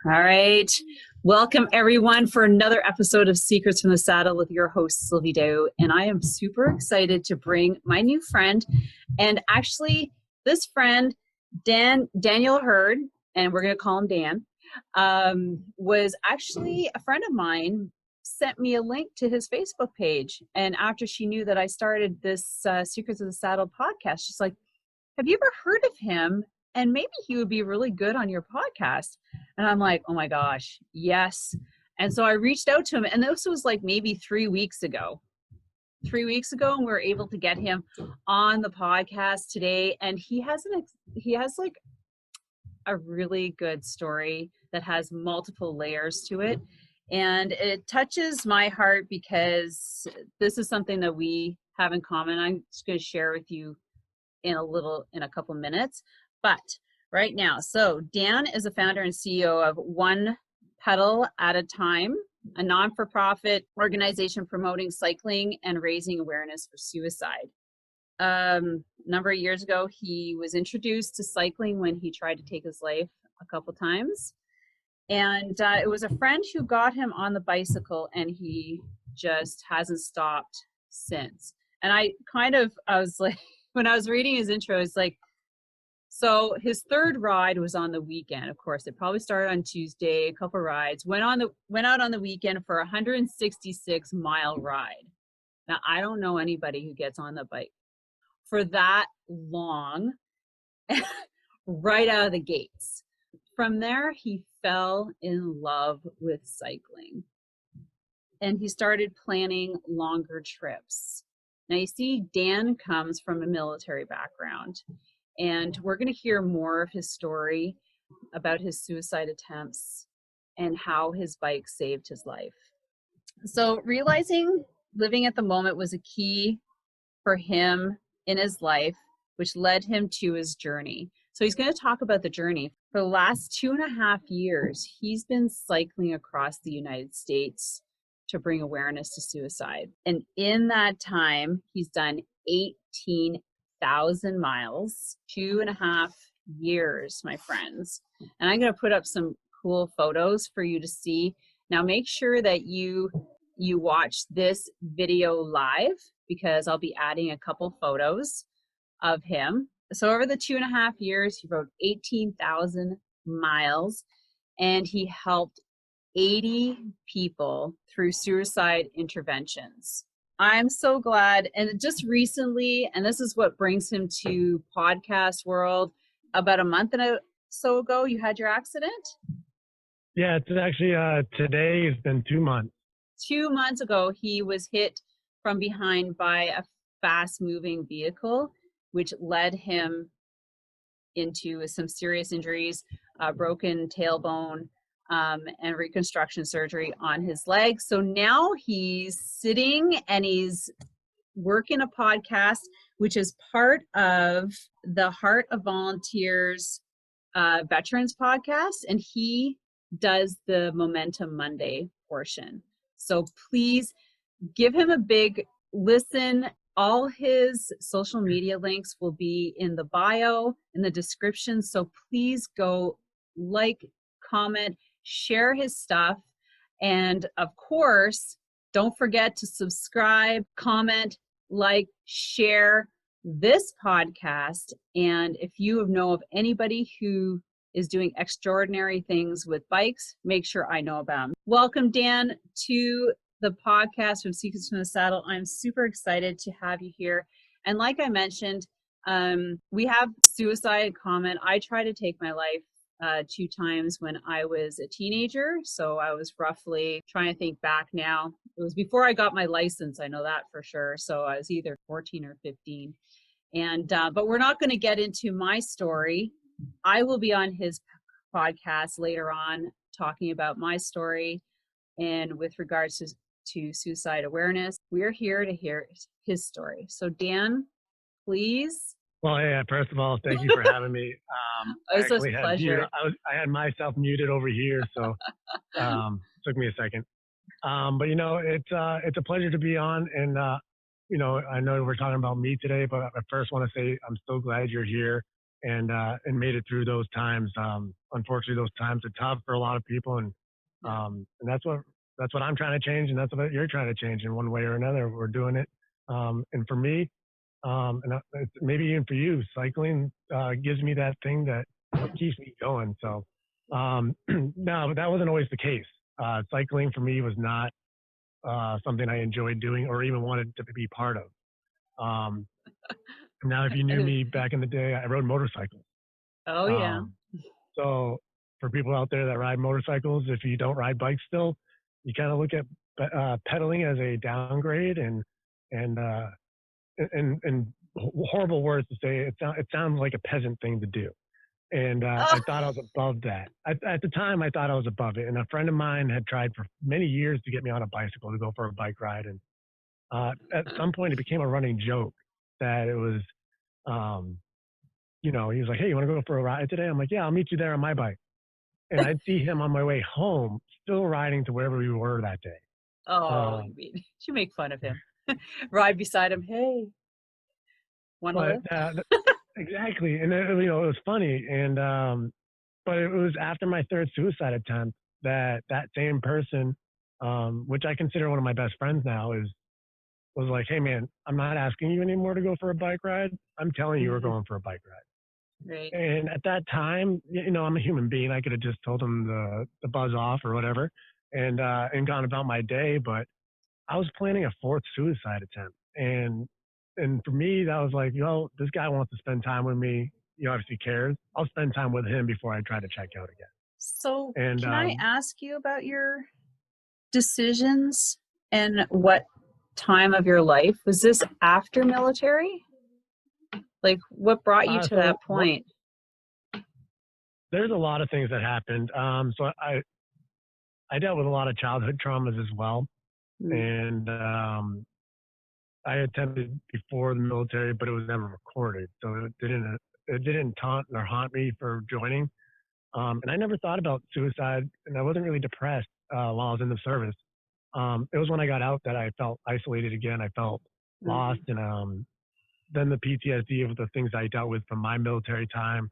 All right. Welcome, everyone, for another episode of Secrets from the Saddle with your host, Sylvie. And I am super excited to bring my new friend. And actually, this friend, Daniel Hurd, and we're going to call him Dan, was actually a friend of mine, sent me a link to his Facebook page. And after she knew that I started this Secrets of the Saddle podcast, she's like, have you ever heard of him? And maybe he would be really good on your podcast. And I'm like, oh my gosh, yes. And so I reached out to him, and this was like maybe 3 weeks ago. 3 weeks ago, and we were able to get him on the podcast today. And he has like a really good story that has multiple layers to it. And it touches my heart because this is something that we have in common. I'm just going to share with you in a couple minutes. But right now, so Dan is a founder and CEO of One Pedal at a Time, a non-for-profit organization promoting cycling and raising awareness for suicide. A number of years ago, he was introduced to cycling when he tried to take his life a couple times. And it was a friend who got him on the bicycle, and he just hasn't stopped since. And I was like, when I was reading his intro, it's like, so his third ride was on the weekend. Of course, it probably started on Tuesday, a couple rides, went out on the weekend for a 166-mile ride. Now, I don't know anybody who gets on the bike for that long, right out of the gates. From there, he fell in love with cycling, and he started planning longer trips. Now, you see, Dan comes from a military background, and we're going to hear more of his story about his suicide attempts and how his bike saved his life. So realizing living at the moment was a key for him in his life, which led him to his journey. So he's going to talk about the journey. For the last 2.5 years, he's been cycling across the United States to bring awareness to suicide. And in that time, he's done 18,000 miles, 2.5 years, my friends. And I'm going to put up some cool photos for you to see. Now, make sure that you watch this video live, because I'll be adding a couple photos of him. So over the 2.5 years, he rode 18,000 miles, and he helped 80 people through suicide interventions. I'm so glad. And just recently, and this is what brings him to podcast world, about a month and so ago, you had your accident? Yeah, it's actually today has been 2 months. 2 months ago, he was hit from behind by a fast-moving vehicle, which led him into some serious injuries, broken tailbone, and reconstruction surgery on his leg. So now he's sitting and he's working a podcast, which is part of the Heart of Volunteers Veterans podcast, and he does the Momentum Monday portion. So please give him a big listen. All his social media links will be in the bio, in the description. So please go like, comment, share his stuff. And of course, don't forget to subscribe, comment, like, share this podcast. And if you know of anybody who is doing extraordinary things with bikes, make sure I know about them. Welcome, Dan, to the podcast from Secrets from the Saddle. I'm super excited to have you here. And like I mentioned, we have suicide comment. I tried to take my life 2 times when I was a teenager. So I was roughly, trying to think back now, it was before I got my license. I know that for sure. So I was either 14 or 15. And, but we're not going to get into my story. I will be on his podcast later on talking about my story. And with regards to suicide awareness, we're here to hear his story. So Dan, please. Well, yeah, first of all, thank you for having me. It's a pleasure. I had myself muted over here, so took me a second. But it's a pleasure to be on, and I know we're talking about me today, but I first want to say I'm so glad you're here. and made it through those times. Unfortunately, those times are tough for a lot of people, and that's what I'm trying to change, and that's what you're trying to change in one way or another. We're doing it, and for me, maybe even for you, cycling gives me that thing that keeps me going. So, no, but that wasn't always the case. Cycling for me was not something I enjoyed doing or even wanted to be part of. Um, Now, if you knew me back in the day, I rode motorcycles. Oh, yeah. Um, so for people out there that ride motorcycles, if you don't ride bikes still, you kind of look at pedaling as a downgrade and uh, and horrible words to say. It sounds like a peasant thing to do. And I thought I was above that. At the time, I thought I was above it. And a friend of mine had tried for many years to get me on a bicycle to go for a bike ride. And at some point, it became a running joke that it was, um, he was like, "Hey, you want to go for a ride today?" I'm like, "Yeah, I'll meet you there on my bike." And I'd see him on my way home, still riding to wherever we were that day. Oh, Um, you make fun of him. Ride beside him. Hey, want to but live? exactly, and it was funny. And but it was after my third suicide attempt that that same person, which I consider one of my best friends now, was like, "Hey, man, I'm not asking you anymore to go for a bike ride. I'm telling you, we're going for a bike ride." Right. And at that time, I'm a human being. I could have just told him to buzz off or whatever, and gone about my day. But I was planning a fourth suicide attempt, and for me, that was like, this guy wants to spend time with me. He obviously cares. I'll spend time with him before I try to check out again. So, And can I ask you about your decisions and what time of your life? Was this after military? Like, what brought you to that point? There's a lot of things that happened. So I dealt with a lot of childhood traumas as well, and I attempted before the military, but it was never recorded, so it didn't taunt or haunt me for joining. And I never thought about suicide, and I wasn't really depressed while I was in the service. It was when I got out that I felt isolated again. I felt lost, and then the PTSD of the things I dealt with from my military time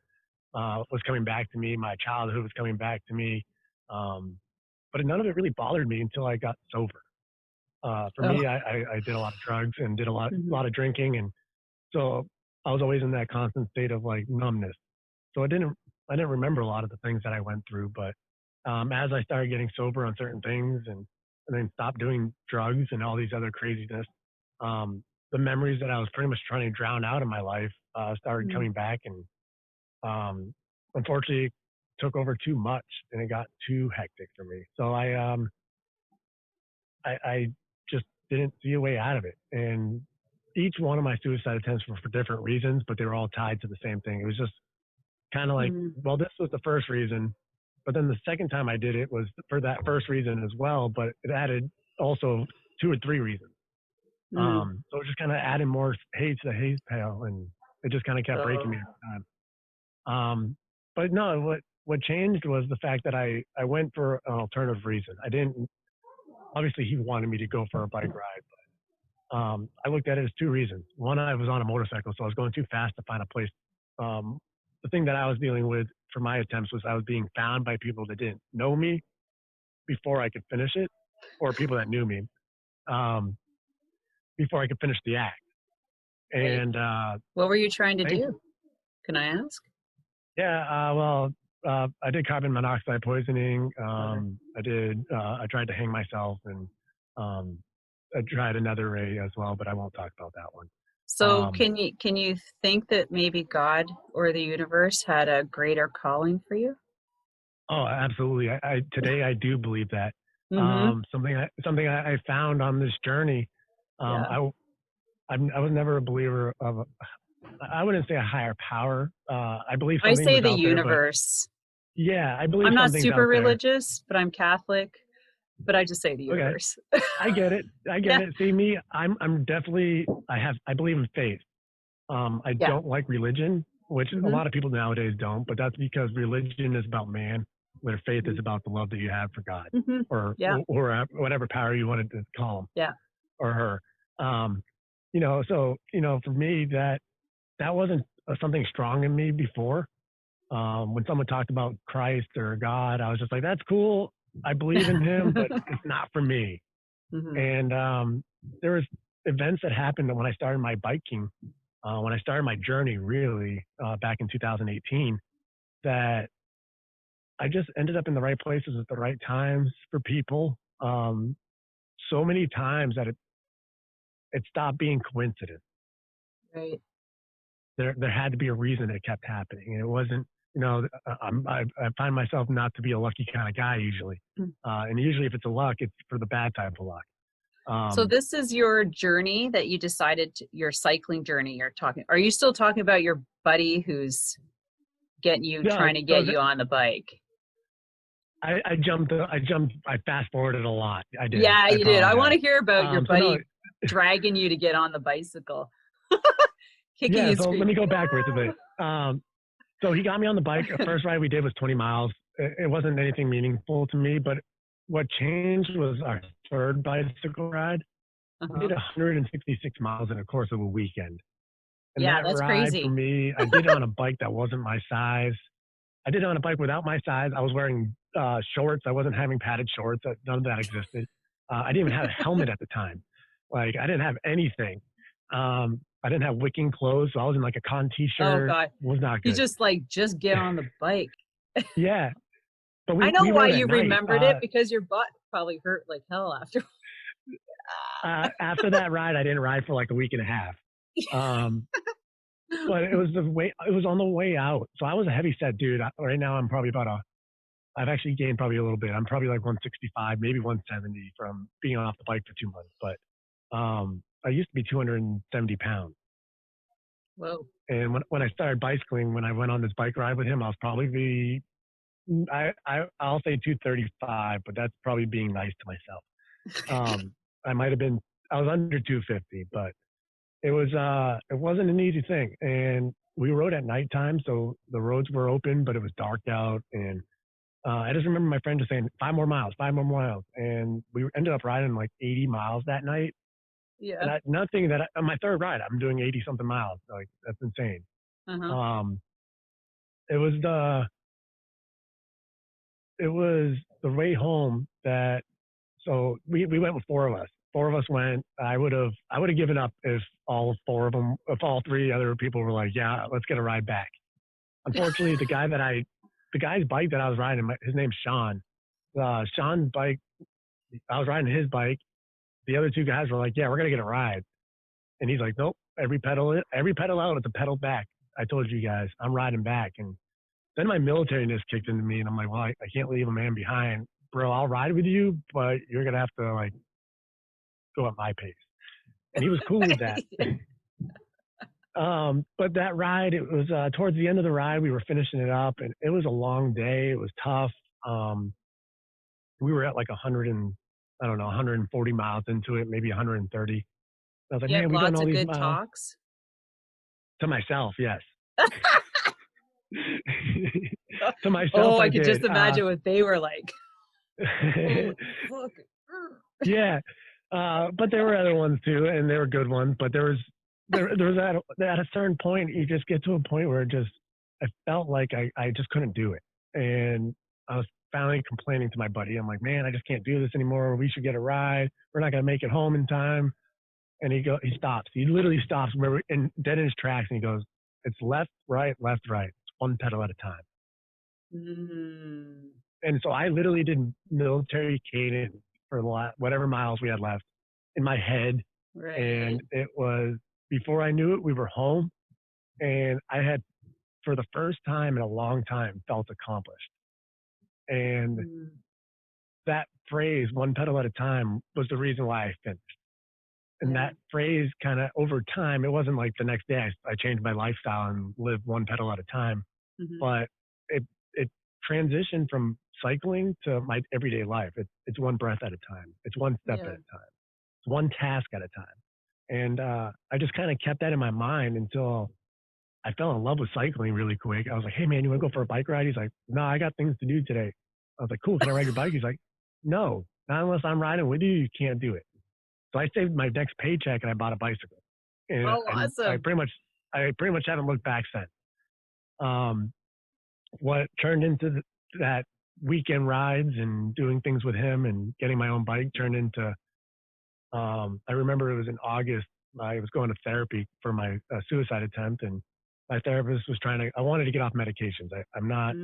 was coming back to me. My childhood was coming back to me, but none of it really bothered me until I got sober. For me, I did a lot of drugs and did a lot of drinking, and so I was always in that constant state of like numbness. So I didn't remember a lot of the things that I went through. But as I started getting sober on certain things and then stopped doing drugs and all these other craziness, the memories that I was pretty much trying to drown out in my life started coming back, and unfortunately it took over too much and it got too hectic for me. So I just didn't see a way out of it. And each one of my suicide attempts were for different reasons, but they were all tied to the same thing. It was just kind of like, well, this was the first reason, but then the second time I did it was for that first reason as well, but it added also 2 or 3 reasons. So it was just kind of adding more hay to the hay pail, and it just kind of kept breaking me every time. But no, what changed was the fact that I went for an alternative reason. I didn't, obviously he wanted me to go for a bike ride, but I looked at it as 2 reasons. One, I was on a motorcycle, so I was going too fast to find a place. The thing that I was dealing with for my attempts was I was being found by people that didn't know me before I could finish it, or people that knew me before I could finish the act. And what were you trying to do? Can I ask? Yeah, I did carbon monoxide poisoning. I tried to hang myself, and I tried another ray as well, but I won't talk about that one. So can you think that maybe God or the universe had a greater calling for you? Oh, absolutely. Today I do believe that. Something I found on this journey. I was never a believer of. I wouldn't say a higher power. I believe something I say was the out universe. There, yeah, I believe I'm not something's super out there. religious, but I'm Catholic. But I just say the universe. Okay. I get it. See, me, I'm definitely, I believe in faith. I don't like religion, which a lot of people nowadays don't, but that's because religion is about man, where faith is about the love that you have for God, or whatever power you wanted to call him, or her. So for me, that wasn't something strong in me before. When someone talked about Christ or God, I was just like, that's cool. I believe in him, but it's not for me. Mm-hmm. And there was events that happened when I started my biking, when I started my journey really back in 2018, that I just ended up in the right places at the right times for people. So many times that it stopped being coincidence. Right. There had to be a reason it kept happening. And it wasn't, I find myself not to be a lucky kind of guy usually. And usually if it's a luck, it's for the bad type of luck. So this is your journey that you decided your cycling journey you're talking. Are you still talking about your buddy who's trying to get you on the bike? I fast forwarded a lot. I did. Yeah, you did. I want to apologize. hear about your buddy No, dragging you to get on the bicycle. Kicking yeah, you, so screaming. let me go backwards a bit. So he got me on the bike. The first ride we did was 20 miles. It wasn't anything meaningful to me, but what changed was our third bicycle ride. We did 166 miles in the course of a weekend. And Yeah, that that's ride crazy. for me, I did it on a bike that wasn't my size. I did it on a bike without my size. I was wearing shorts. I wasn't having padded shorts. None of that existed. I didn't even have a helmet at the time. Like I didn't have anything. I didn't have wicking clothes, so I was in like a cotton t-shirt. Oh God, was not good. You just get on the bike. Yeah, but I know why you night. remembered it, because your butt probably hurt like hell after. After that ride, I didn't ride for like a week and a half. But it was on the way out. So I was a heavy set dude. Right now I'm probably I've actually gained probably a little bit. I'm probably like 165, maybe 170 from being off the bike for 2 months. But I used to be 270 pounds. Whoa. And when I started bicycling, when I went on this bike ride with him, I was probably I'll say 235, but that's probably being nice to myself. I was under 250, but it wasn't an easy thing. And we rode at nighttime, so the roads were open, but it was dark out. And I just remember my friend just saying 5 more miles. And we ended up riding like 80 miles that night. Yeah. And nothing that on my third ride, I'm doing 80 something miles. Like that's insane. It was the way home that, so we went with 4 of us. 4 of us went. I would have given up if all 3 other people were like, yeah, let's get a ride back. Unfortunately, the guy's bike that I was riding, his name's Sean. Sean's bike, I was riding his bike. The other 2 guys were like, yeah, we're going to get a ride. And he's like, nope, every pedal out, it's a pedal back. I told you guys, I'm riding back. And then my militariness kicked into me, and I'm like, well, I can't leave a man behind. Bro, I'll ride with you, but you're going to have to like go at my pace. And he was cool with that. But that ride, it was towards the end of the ride, we were finishing it up, and it was a long day. It was tough. We were at like 140 miles into it, maybe 130. I was like, man, we've done all these good miles. Talks To myself, yes. To myself, oh, I could just imagine what they were like. Yeah, but there were other ones too, and they were good ones. But there was at a certain point, you just get to a point where I felt like I just couldn't do it, and I was finally complaining to my buddy. I'm like, man, I just can't do this anymore. We should get a ride. We're not gonna make it home in time. And he stops. He literally stops dead in his tracks, and he goes, it's left, right, left, right. It's one pedal at a time. And so I literally did military cadence for whatever miles we had left in my head. Right. And it was, before I knew it, we were home. And I had, for the first time in a long time, felt accomplished. And that phrase, one pedal at a time, was the reason why I finished. And that phrase kind of over time, it wasn't like the next day I changed my lifestyle and lived one pedal at a time, but it transitioned from cycling to my everyday life. It's one breath at a time. It's one step at a time. It's one task at a time. And I just kind of kept that in my mind until I fell in love with cycling really quick. I was like, hey man, you want to go for a bike ride? He's like, no, I got things to do today. I was like, cool, can I ride your bike? He's like, no, not unless I'm riding with you, you can't do it. So I saved my next paycheck and I bought a bicycle. And awesome. I pretty much I pretty much haven't looked back since. What turned into that weekend rides and doing things with him and getting my own bike turned into, I remember it was in August. I was going to therapy for my suicide attempt, and my therapist was I wanted to get off medications. I'm not,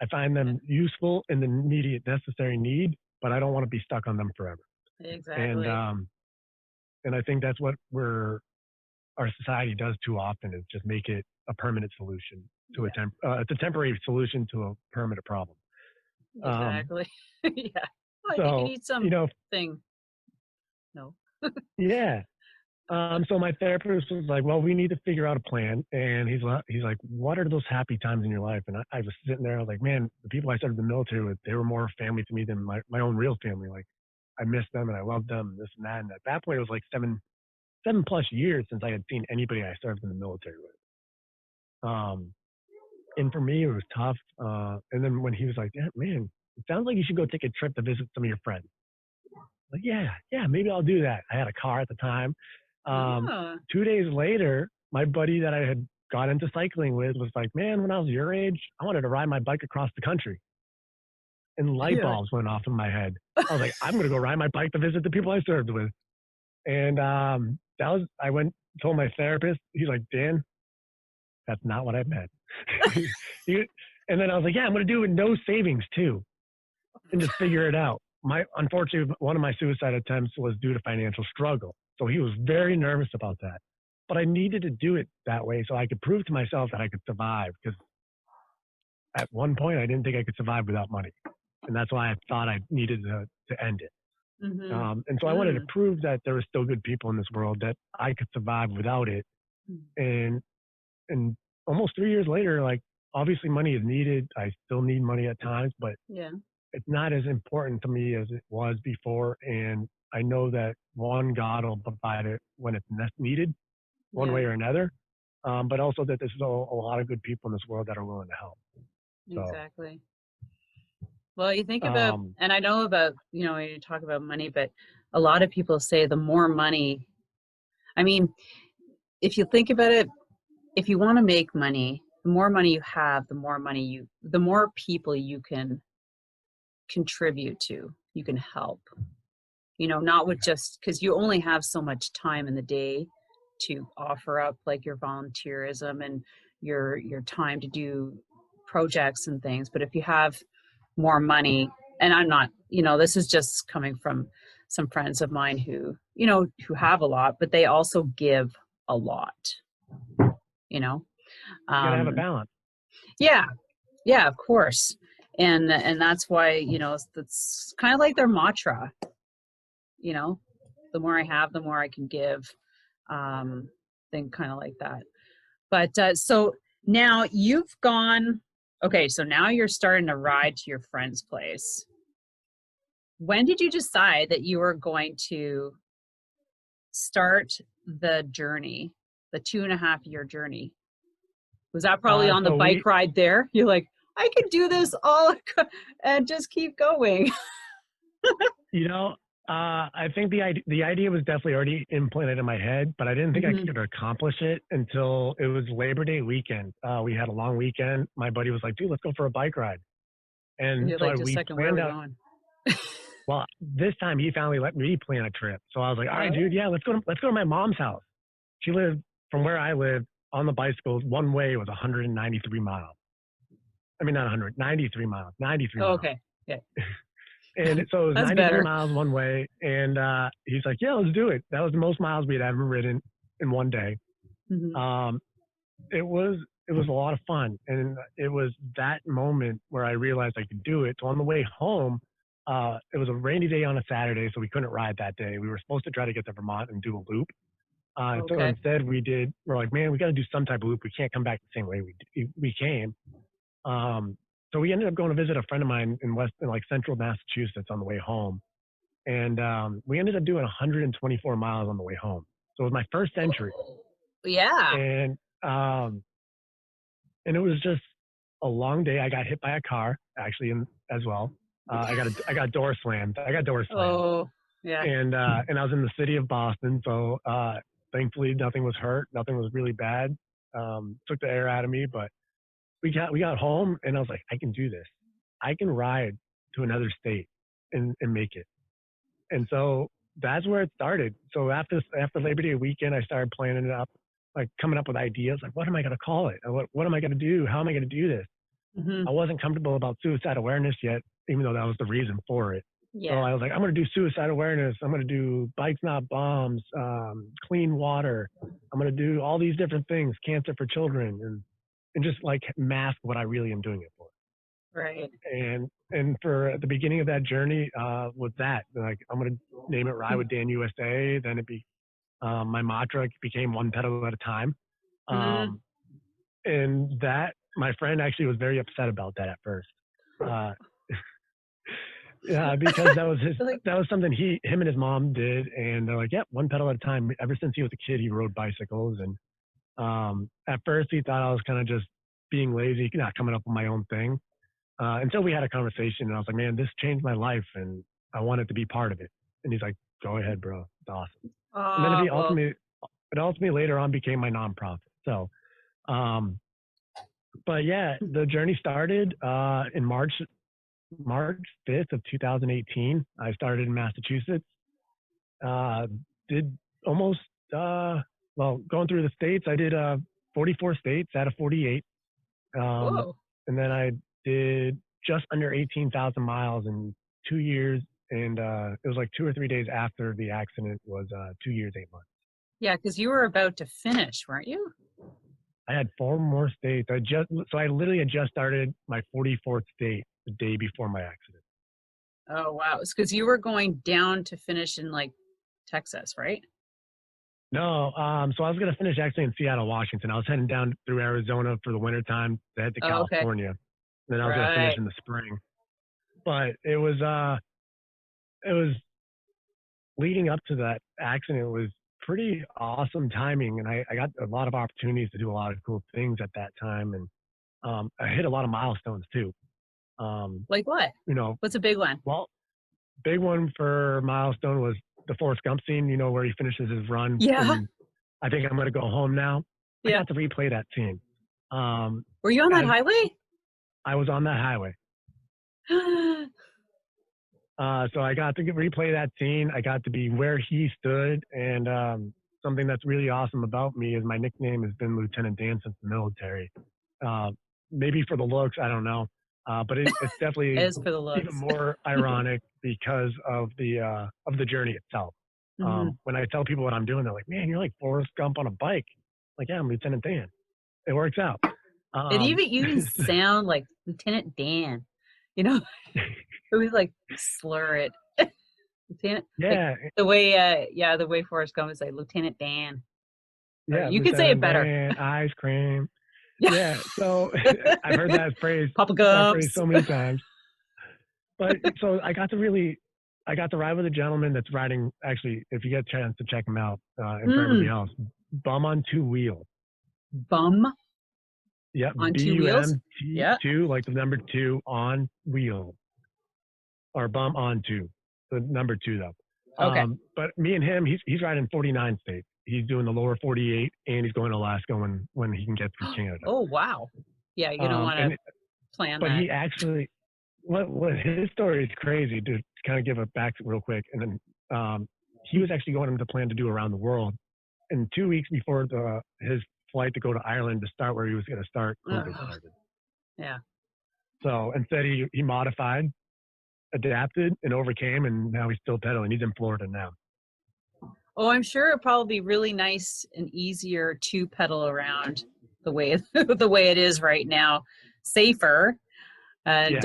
I find them useful in the immediate necessary need, but I don't want to be stuck on them forever. Exactly. And I think that's what our society does too often, is just make it a permanent solution to it's a temporary solution to a permanent problem. Exactly. Yeah. Like So, you need something. No. Yeah. So my therapist was like, well, we need to figure out a plan. And he's like, what are those happy times in your life? And I was sitting there, I was like, man, the people I started the military with, they were more family to me than my own real family. Like, I missed them and I loved them and this and that. And at that point, it was like 7+ years since I had seen anybody I served in the military with. And for me, it was tough. And then when he was like, yeah, man, it sounds like you should go take a trip to visit some of your friends. Like, yeah, maybe I'll do that. I had a car at the time. 2 days later, my buddy that I had got into cycling with was like, man, when I was your age, I wanted to ride my bike across the country. And light bulbs went off in my head. I was like, I'm going to go ride my bike to visit the people I served with. And I went, told my therapist, he's like, Dan, that's not what I meant. And then I was like, yeah, I'm going to do it with no savings too, and just figure it out. Unfortunately, one of my suicide attempts was due to financial struggle. So he was very nervous about that. But I needed to do it that way so I could prove to myself that I could survive, because at one point I didn't think I could survive without money. And that's why I thought I needed to end it. And so I wanted to prove that there were still good people in this world, that I could survive without it. And almost 3 years later, like, obviously money is needed. I still need money at times, but it's not as important to me as it was before. And I know that God will provide it when it's needed, one way or another. But also that there's a lot of good people in this world that are willing to help. So, exactly. Well, you think about, and I know about, when you talk about money, but a lot of people say the more money, I mean, if you think about it, if you want to make money, the more money you have, the more people you can contribute to, you can help, not with just, because you only have so much time in the day to offer up like your volunteerism and your time to do projects and things. But if you have more money, and I'm not, this is just coming from some friends of mine who have a lot, but they also give a lot, you gotta have a balance. Yeah, of course. And that's why, that's kind of like their mantra, the more I have, the more I can give, thing kind of like that. But so now you've gone, okay, so now you're starting to ride to your friend's place. When did you decide that you were going to start the journey, the 2.5-year journey? Was that probably on the bike ride there? You're like, I could do this all and just keep going. I think the idea was definitely already implanted in my head, but I didn't think I could accomplish it until it was Labor Day weekend. We had a long weekend. My buddy was like, dude, let's go for a bike ride. And you're so like, just a second, where are we going? Well, this time he finally let me plan a trip. So I was like, all right, dude, yeah, let's go to my mom's house. She lived from where I lived on the bicycle. One way was 193 miles. I mean, not 100, 93 miles, 93 miles. Okay. Yeah. And so it was 93 miles one way. And he's like, yeah, let's do it. That was the most miles we had ever ridden in one day. It was a lot of fun. And it was that moment where I realized I could do it. So on the way home, it was a rainy day on a Saturday, so we couldn't ride that day. We were supposed to try to get to Vermont and do a loop. So instead we're like, man, we got to do some type of loop. We can't come back the same way we came. So we ended up going to visit a friend of mine in central Massachusetts on the way home. And we ended up doing 124 miles on the way home. So it was my first entry. Yeah. And it was just a long day. I got hit by a car actually as well. I got door slammed. Oh, yeah. And I was in the city of Boston. So thankfully nothing was hurt. Nothing was really bad. took the air out of me. But we got home, and I was like, I can do this. I can ride to another state and make it. And so that's where it started. So after Labor Day weekend, I started planning it up, like coming up with ideas, like what am I going to call it? What am I going to do? How am I going to do this? Mm-hmm. I wasn't comfortable about suicide awareness yet, even though that was the reason for it. Yeah. So I was like, I'm going to do suicide awareness. I'm going to do bikes not bombs, clean water. I'm going to do all these different things, cancer for children, and just like mask what I really am doing it for. Right. And for the beginning of that journey was that, like, I'm going to name it Ride with Dan USA. Then my mantra became one pedal at a time. And that, my friend actually was very upset about that at first. Yeah, because that was something him and his mom did. And they're like, yeah, one pedal at a time. Ever since he was a kid, he rode bicycles. And at first he thought I was kind of just being lazy, not coming up with my own thing. Until we had a conversation, and I was like, man, this changed my life, and I wanted to be part of it. And he's like, go ahead, bro. It's awesome. And then it ultimately later on became my nonprofit. So, but yeah, the journey started in March 5th of 2018. I started in Massachusetts. Did almost, going through the states, I did 44 states out of 48. And then I did just under 18,000 miles in 2 years. And it was like 2 or 3 days after the accident was 2 years, 8 months. Yeah, because you were about to finish, weren't you? I had 4 more states. I literally had just started my 44th state the day before my accident. Oh, wow. It's because you were going down to finish in like Texas, right? No, so I was going to finish actually in Seattle, Washington. I was heading down through Arizona for the wintertime to head to California. Okay. Then I was going to finish in the spring. But it was leading up to that accident was pretty awesome timing. And I got a lot of opportunities to do a lot of cool things at that time. And I hit a lot of milestones too. Like what? What's a big one? Well, big one for milestone was the Forrest Gump scene, where he finishes his run. Yeah. And I think I'm going to go home now. Yeah. I got to replay that scene. Were you on that highway? I was on that highway. So I got to replay that scene. I got to be where he stood. And something that's really awesome about me is my nickname has been Lieutenant Dan since the military. Maybe for the looks, I don't know. But it's definitely it is for the looks. Even more ironic because of the journey itself. Mm-hmm. When I tell people what I'm doing, they're like, man, you're like Forrest Gump on a bike. Like, yeah, I'm Lieutenant Dan. It works out. You even sound like Lieutenant Dan. It was like slur it. Lieutenant. Yeah. Like the way Forrest Gump is like Lieutenant Dan. Yeah. You could say it better. Dan, ice cream. Yeah. So I've heard that phrase, so many times. But so I got to ride with a gentleman that's riding, actually, if you get a chance to check him out, and for everybody else, Bum on Two Wheels. Bum? Yep. On two wheels? Yeah. 2, like the number 2 on wheel. Or Bum on 2. The number 2 though. Okay. But me and him, he's riding 49 states. He's doing the lower 48 and he's going to Alaska when he can get through Canada. Oh, wow. Yeah, you don't want to plan that. But he actually, what his story is crazy, to kind of give it back real quick. And then he was actually going to plan to do around the world. And 2 weeks before his flight to go to Ireland to start where he was going to start, COVID started. Yeah. So instead he modified, adapted, and overcame, and now he's still pedaling. He's in Florida now. Oh, I'm sure it'd probably be really nice and easier to pedal around the way it is right now. Safer. And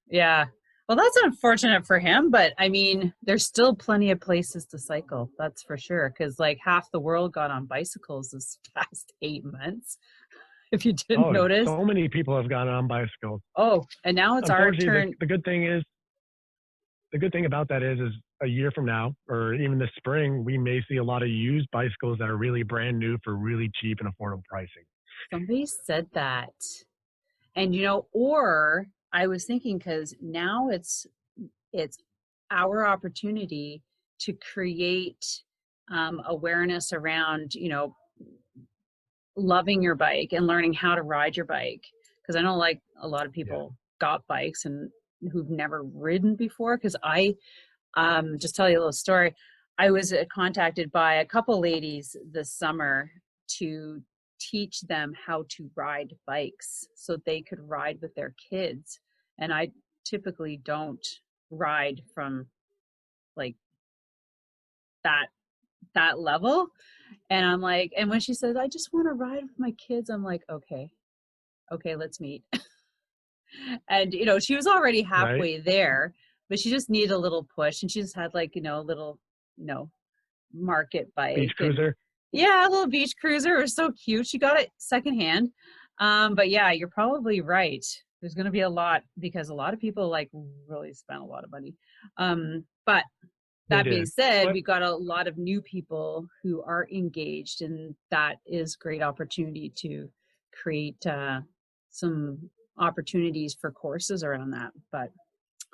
yeah. Well, that's unfortunate for him, but I mean, there's still plenty of places to cycle. That's for sure. Because like half the world got on bicycles this past 8 months. If you didn't notice. So many people have gone on bicycles. Oh, and now it's our turn. The good thing about that is a year from now, or even this spring, we may see a lot of used bicycles that are really brand new for really cheap and affordable pricing. Somebody said that. And, or I was thinking, because now it's our opportunity to create awareness around, loving your bike and learning how to ride your bike. Because I know like a lot of people got bikes and who've never ridden before. Because I just tell you a little story. I was contacted by a couple ladies this summer to teach them how to ride bikes so they could ride with their kids. And I typically don't ride from like that level. And I'm like, and when she says, I just want to ride with my kids, I'm like, okay, let's meet. And, you know, she was already halfway there, but she just needed a little push. And she just had like, you know, a little, you know, market bike. Beach cruiser. Yeah, a little beach cruiser. It was so cute. She got it secondhand. But yeah, you're probably right. There's going to be a lot because a lot of people like really spent a lot of money. But that being said, we got a lot of new people who are engaged, and that is great opportunity to create some opportunities for courses around that. But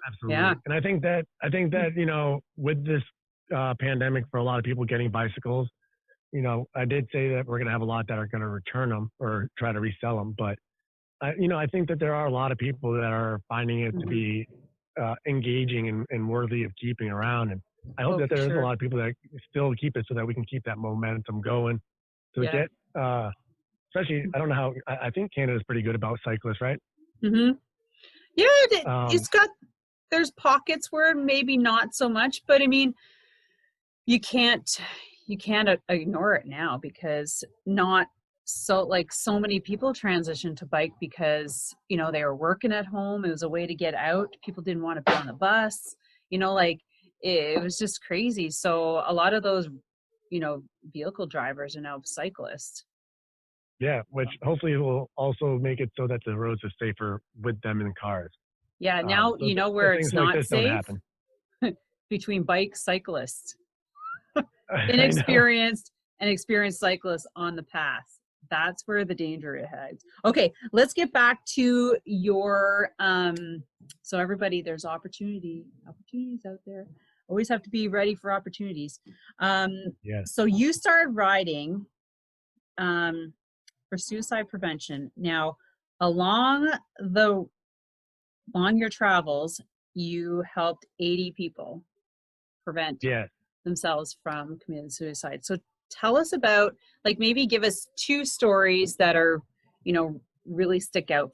absolutely, yeah. And I think that you know, with this pandemic, for a lot of people getting bicycles, you know, I did say that we're going to have a lot that are going to return them or try to resell them, but you know, I think that there are a lot of people that are finding it to be engaging and worthy of keeping around. And I hope that there's a lot of people that still keep it so that we can keep that momentum going. So we get, especially, I don't know how, I think Canada's pretty good about cyclists, right? Mm-hmm. Yeah, it's got, there's pockets where maybe not so much, but I mean, you can't ignore it now because not so many people transitioned to bike because, you know, they were working at home. It was a way to get out. People didn't want to be on the bus, you know, like it was just crazy. So a lot of those, you know, vehicle drivers are now cyclists. Yeah, which hopefully will also make it so that the roads are safer with them in cars. Yeah, now so you know where it's not like safe? Between bike cyclists. Inexperienced and experienced cyclists on the path. That's where the danger hides. Okay, let's get back to your so everybody, there's opportunities out there. Always have to be ready for opportunities. So you started riding for suicide prevention. Now, along your travels, you helped 80 people prevent themselves from committing suicide. So tell us about, like, maybe give us 2 stories that are, you know, really stick out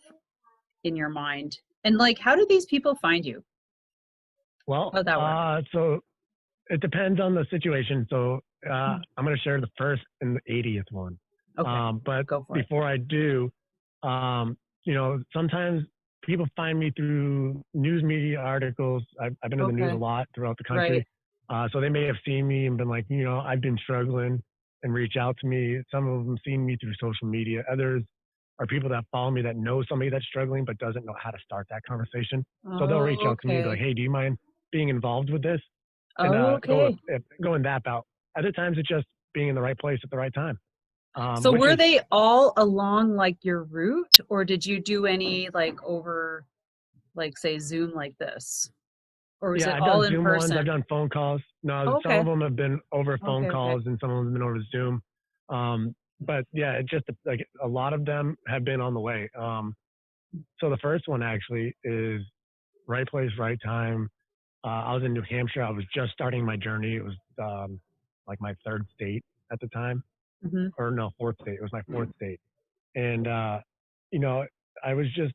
in your mind. And like, how do these people find you? Well, so it depends on the situation. So I'm going to share the first and the 80th one. Okay. But before I do, you know, sometimes people find me through news media articles. I've been in the news a lot throughout the country. So they may have seen me and been like, you know, I've been struggling, and reach out to me. Some of them seen me through social media. Others are people that follow me that know somebody that's struggling but doesn't know how to start that conversation. So they'll reach out to me and be like, hey, do you mind being involved with this? And going that about. Other times it's just being in the right place at the right time. So were they all along like your route, or did you do any like over, like say Zoom like this? Or was it I've all done in Zoom person? ones. I've done phone calls. No, some of them have been over phone calls, and some of them have been over Zoom. But yeah, it just like a lot of them have been on the way. So the first one actually is right place, right time. I was in New Hampshire. I was just starting my journey. It was like my 3rd state at the time, or no, 4th state. It was my 4th state, and you know, I was just.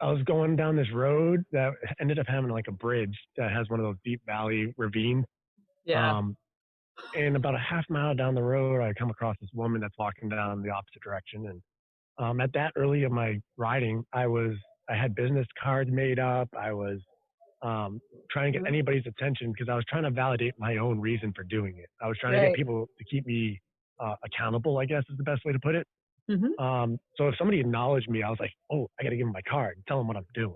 I was going down this road that ended up having like a bridge that has one of those deep valley ravines. Yeah. And about a half mile down the road, I come across this woman that's walking down the opposite direction. And at that early of my riding, I had business cards made up. I was trying to get anybody's attention because I was trying to validate my own reason for doing it. I was trying to get people to keep me accountable, I guess is the best way to put it. So if somebody acknowledged me, I was like, oh, I got to give them my card and tell them what I'm doing.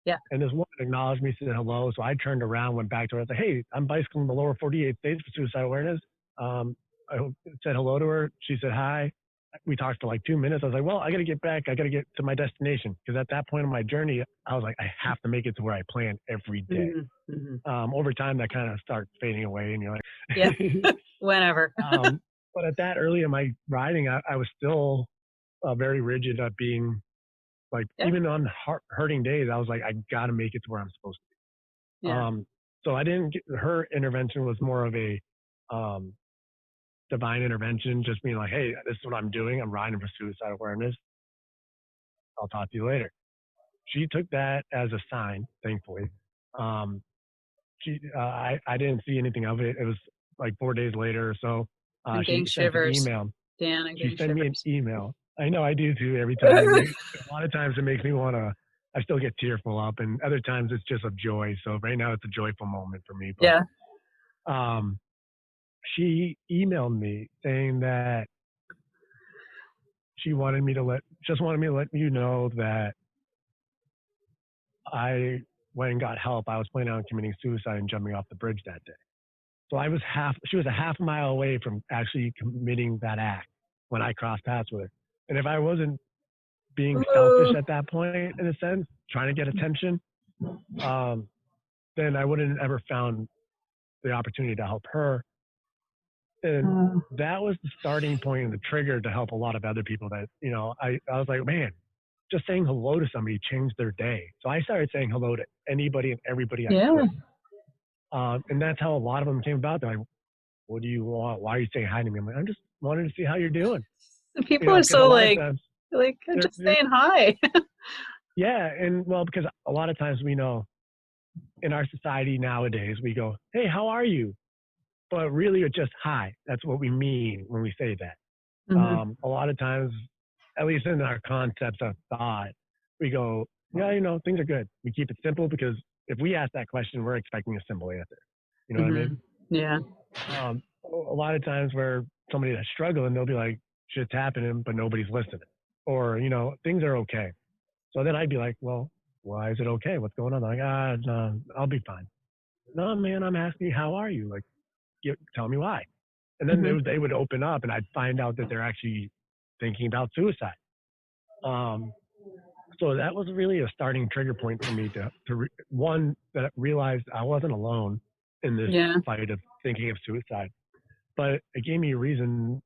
Yeah. And this woman acknowledged me, said hello. So I turned around, went back to her. I was like, hey, I'm bicycling the lower 48 states for suicide awareness. I said hello to her. She said hi. We talked for like 2 minutes. I was like, well, I got to get back. I got to get to my destination. Because at that point in my journey, I was like, I have to make it to where I plan every day. Over time, that kind of starts fading away. And you're like, yeah, whenever. But at that early in my riding, I was still very rigid at being like, Yeah. even on hurting days, I was like, I got to make it to where I'm supposed to be. Yeah. So I didn't get, her intervention was more of a um, divine intervention, just being like, hey, this is what I'm doing. I'm riding for suicide awareness. I'll talk to you later. She took that as a sign, thankfully. Um, I didn't see anything of it. It was like 4 days later or so. I'm She getting sent an shivers. email. Dan, I'm She getting sent me an shivers. email. I know I do too every time. A lot of times it makes me want to, I still get tearful up, and other times it's just of joy. So right now it's a joyful moment for me. But Yeah. um, she emailed me saying that she wanted me to let you know that I went and got help. I was planning on committing suicide and jumping off the bridge that day. So she was a half mile away from actually committing that act when I crossed paths with her. And if I wasn't being selfish at that point, in a sense, trying to get attention, then I wouldn't have ever found the opportunity to help her. And that was the starting point and the trigger to help a lot of other people that, I was like, man, just saying hello to somebody changed their day. So I started saying hello to anybody and everybody I Yeah. could. And that's how a lot of them came about. They're like, what do you want? Why are you saying hi to me? I'm like, I'm just wanting to see how you're doing. People are Because a so lot of times, I'm just saying hi. yeah. And well, because a lot of times we know in our society nowadays, we go, hey, how are you? But really it's just hi. That's what we mean when we say that. Mm-hmm. A lot of times, at least in our concepts of thought, we go, yeah, things are good. We keep it simple because if we ask that question, we're expecting a simple answer. You know what I mean? Yeah. A lot of times where somebody that's struggling, they'll be like, shit's happening, but nobody's listening. Or, things are okay. So then I'd be like, well, why is it okay? What's going on? They're like, no, I'll be fine. No, man, I'm asking you, how are you? Like, tell me why. And then they would open up and I'd find out that they're actually thinking about suicide. So that was really a starting trigger point for me one, that realized I wasn't alone in this fight of thinking of suicide, but it gave me a reason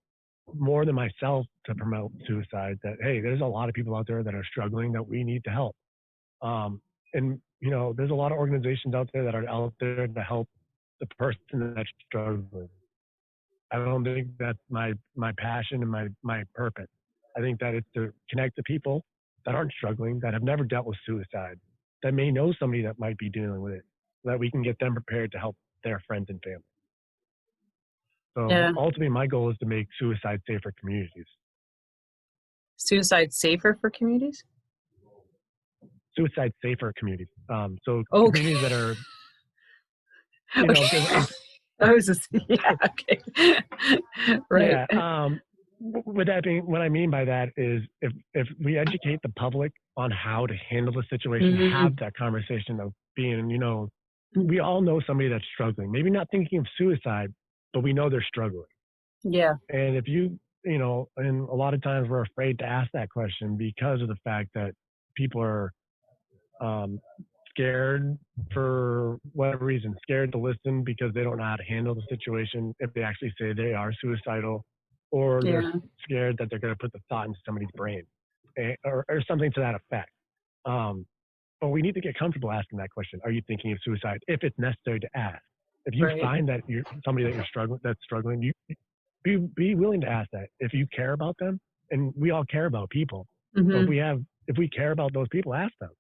more than myself to promote suicide that, hey, there's a lot of people out there that are struggling that we need to help. And, there's a lot of organizations out there that are out there to help the person that's struggling. I don't think that's my passion and my purpose. I think that it's to connect to people that aren't struggling, that have never dealt with suicide, that may know somebody that might be dealing with it, so that we can get them prepared to help their friends and family. So ultimately, my goal is to make suicide safer communities. Suicide safer for communities? Suicide safer communities. So okay. communities that are, okay. I was just, okay. right. Yeah. With that being, what I mean by that is if we educate the public on how to handle the situation, have that conversation of being, we all know somebody that's struggling, maybe not thinking of suicide, but we know they're struggling. Yeah. And if and a lot of times we're afraid to ask that question because of the fact that people are scared for whatever reason, scared to listen because they don't know how to handle the situation if they actually say they are suicidal, or they're scared that they're going to put the thought into somebody's brain, or something to that effect. But we need to get comfortable asking that question. Are you thinking of suicide? If it's necessary to ask. If you find that you're somebody that's struggling, you be willing to ask that. If you care about them, and we all care about people, but if we care about those people, ask them.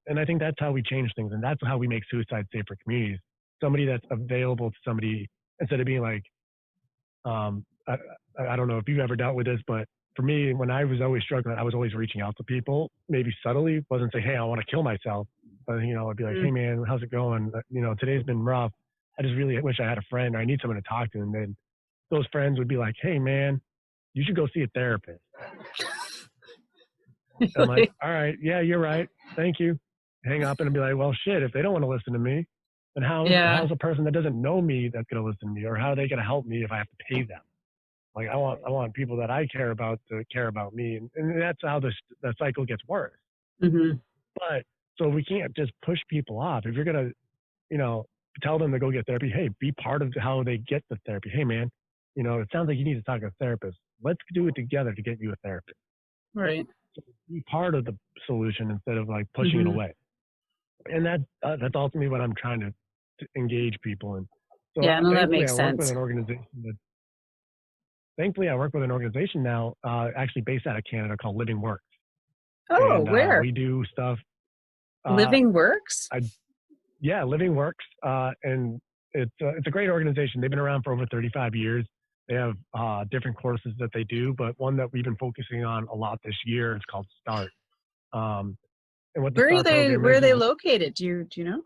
And I think that's how we change things, and that's how we make suicide safer communities. Somebody that's available to somebody, instead of being like, I don't know if you've ever dealt with this, but for me, when I was always struggling, I was always reaching out to people, maybe subtly, wasn't saying, hey, I want to kill myself, but I'd be like, hey man, how's it going? Today's been rough. I just really wish I had a friend, or I need someone to talk to. And then those friends would be like, hey man, you should go see a therapist. And I'm like, all right, yeah, you're right. Thank you. Hang up and be like, well, shit, if they don't want to listen to me, then how's a person that doesn't know me that's going to listen to me, or how are they going to help me if I have to pay them? Like, I want people that I care about to care about me. And that's how the cycle gets worse. But so we can't just push people off. If you're going to, tell them to go get therapy, hey, be part of how they get the therapy. Hey, man, it sounds like you need to talk to a therapist. Let's do it together to get you a therapist. Right. Be part of the solution instead of like pushing it away. And that's ultimately what I'm trying to engage people in. So Yeah, no, that makes I work sense. with an organization thankfully I work with an organization now, actually based out of Canada called Living Works. Oh, And where? we do stuff. Living Works? Living Works. And it's a great organization. They've been around for over 35 years. They have different courses that they do, but one that we've been focusing on a lot this year is called START. And what the Where are START program they is located? Do you know?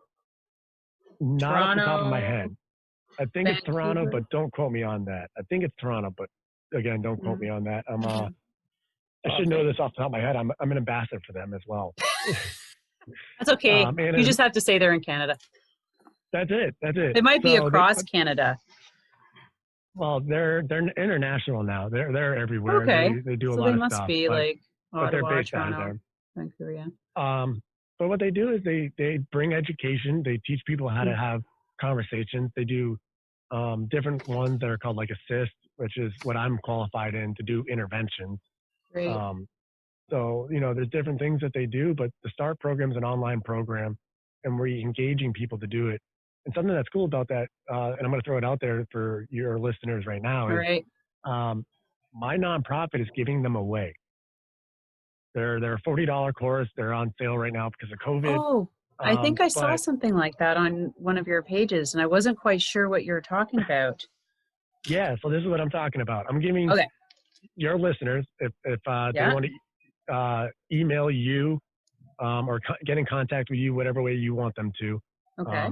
not Toronto, off the top of my head. I think it's Toronto, Vancouver? but don't quote me on that. I think it's Toronto, but again, don't quote me on that. I should know this off the top of my head. I'm an ambassador for them as well. That's okay. You just have to say they're in Canada. That's it. It might be across Canada. Well, they're international now. They're everywhere. Okay. They do a so lot they of stuff. must be like but they're Ottawa, based Toronto, out of there. Vancouver, yeah. But what they do is they bring education. They teach people how to have conversations. They do different ones that are called like assist, which is what I'm qualified in to do interventions. Great. So, there's different things that they do, but the START program is an online program and we're engaging people to do it. And something that's cool about that, and I'm going to throw it out there for your listeners right now, is my nonprofit is giving them away. They're a $40 course. They're on sale right now because of COVID. Oh, I think I saw something like that on one of your pages, and I wasn't quite sure what you were talking about. Yeah, so this is what I'm talking about. I'm giving your listeners, if they want to email you or get in contact with you, whatever way you want them to. Okay.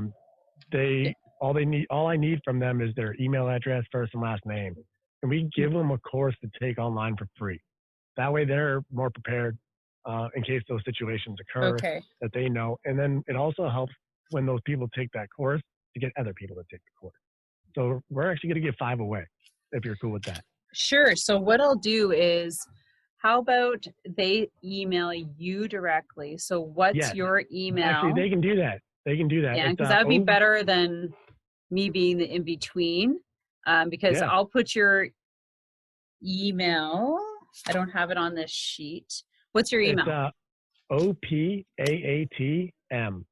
All I need from them is their email address, first and last name, and we give them a course to take online for free. That way, they're more prepared in case those situations occur that they know. And then it also helps when those people take that course to get other people to take the course. So we're actually going to give 5 away if you're cool with that. Sure. So what I'll do is, how about they email you directly? So what's your email? Actually, they can do that. Yeah, because that would be better than me being the in-between, because I'll put your email. I don't have it on this sheet. What's your email? It's OPAATM,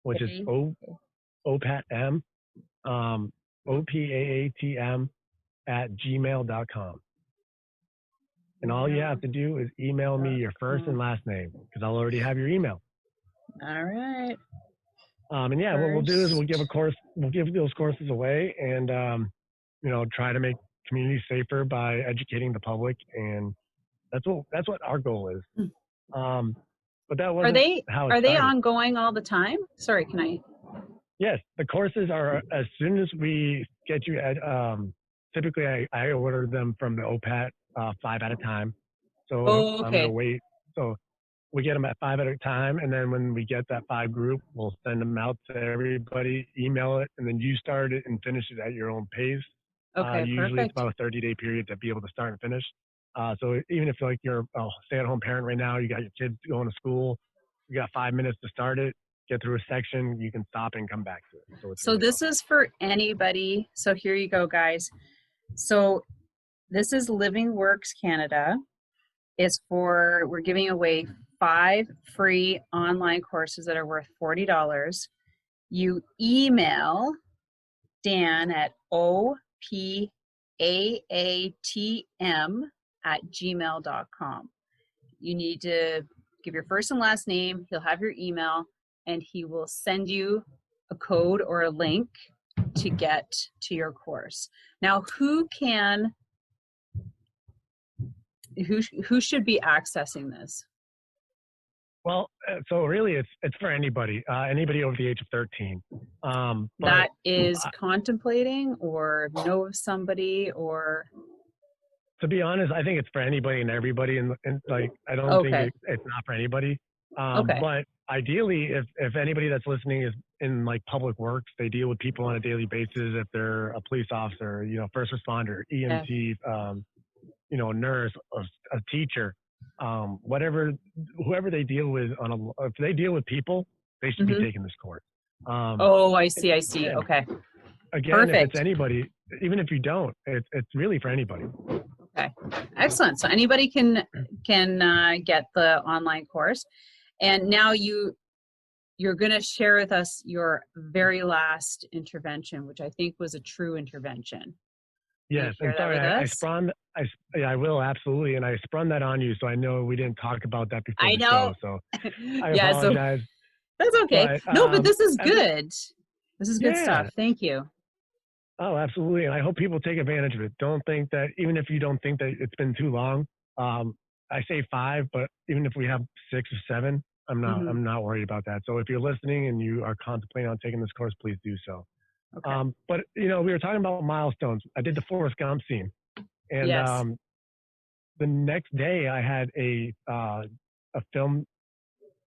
which is OPAAT OPAATM @gmail.com. And all you have to do is email me your first and last name because I'll already have your email. All right. And what we'll do is we'll give those courses away and, try to make communities safer by educating the public. And that's what our goal is. But that wasn't how it Are they started. ongoing all the time? Sorry, can I? Yes, the courses are as soon as we get you at, typically I order them from the OPAAT 5 at a time. So I'm going to wait. So we get them at 5 at a time. And then when we get that 5 group, we'll send them out to everybody, email it, and then you start it and finish it at your own pace. Usually it's about a 30-day period to be able to start and finish. So even if you're a stay-at-home parent right now, you got your kids going to school, you got 5 minutes to start it, get through a section, you can stop and come back to it. So this is for anybody. So here you go, guys. So this is Living Works Canada. We're giving away 5 free online courses that are worth $40. You email Dan at OPAATM@gmail.com. You need to give your first and last name. He'll have your email, and he will send you a code or a link to get to your course. Now, who should be accessing this? Well, so really it's for anybody over the age of 13. That is contemplating or know of somebody, or? To be honest, I think it's for anybody and everybody. And I don't think it's not for anybody. But ideally, if anybody that's listening is in public works, they deal with people on a daily basis. If they're a police officer, first responder, EMT, a nurse, a teacher, whoever they deal with if they deal with people, they should be taking this course. I see. Okay. again, if it's Perfect. anybody, even if you don't, it's really for anybody. Okay, excellent. So anybody can get the online course, and now you're going to share with us your very last intervention, which I think was a true intervention. Can you Yes, and share that sorry, with I us? sprung. Yeah, I will absolutely, and I sprung that on you, so I know we didn't talk about that before I the know. show, so I Yeah, so apologize. that's okay. But No, but this is every good. This is good yeah, stuff. Thank you. oh, absolutely, and I hope people take advantage of it. Don't think that even if you don't think that it's been too long, um, I say 5, but even if we have 6 or 7, Hmm. I'm not worried about that. So if you're listening and you are contemplating on taking this course, please do so. Okay. But we were talking about milestones. I did the Forrest Gump scene, and Yes. the next day I had a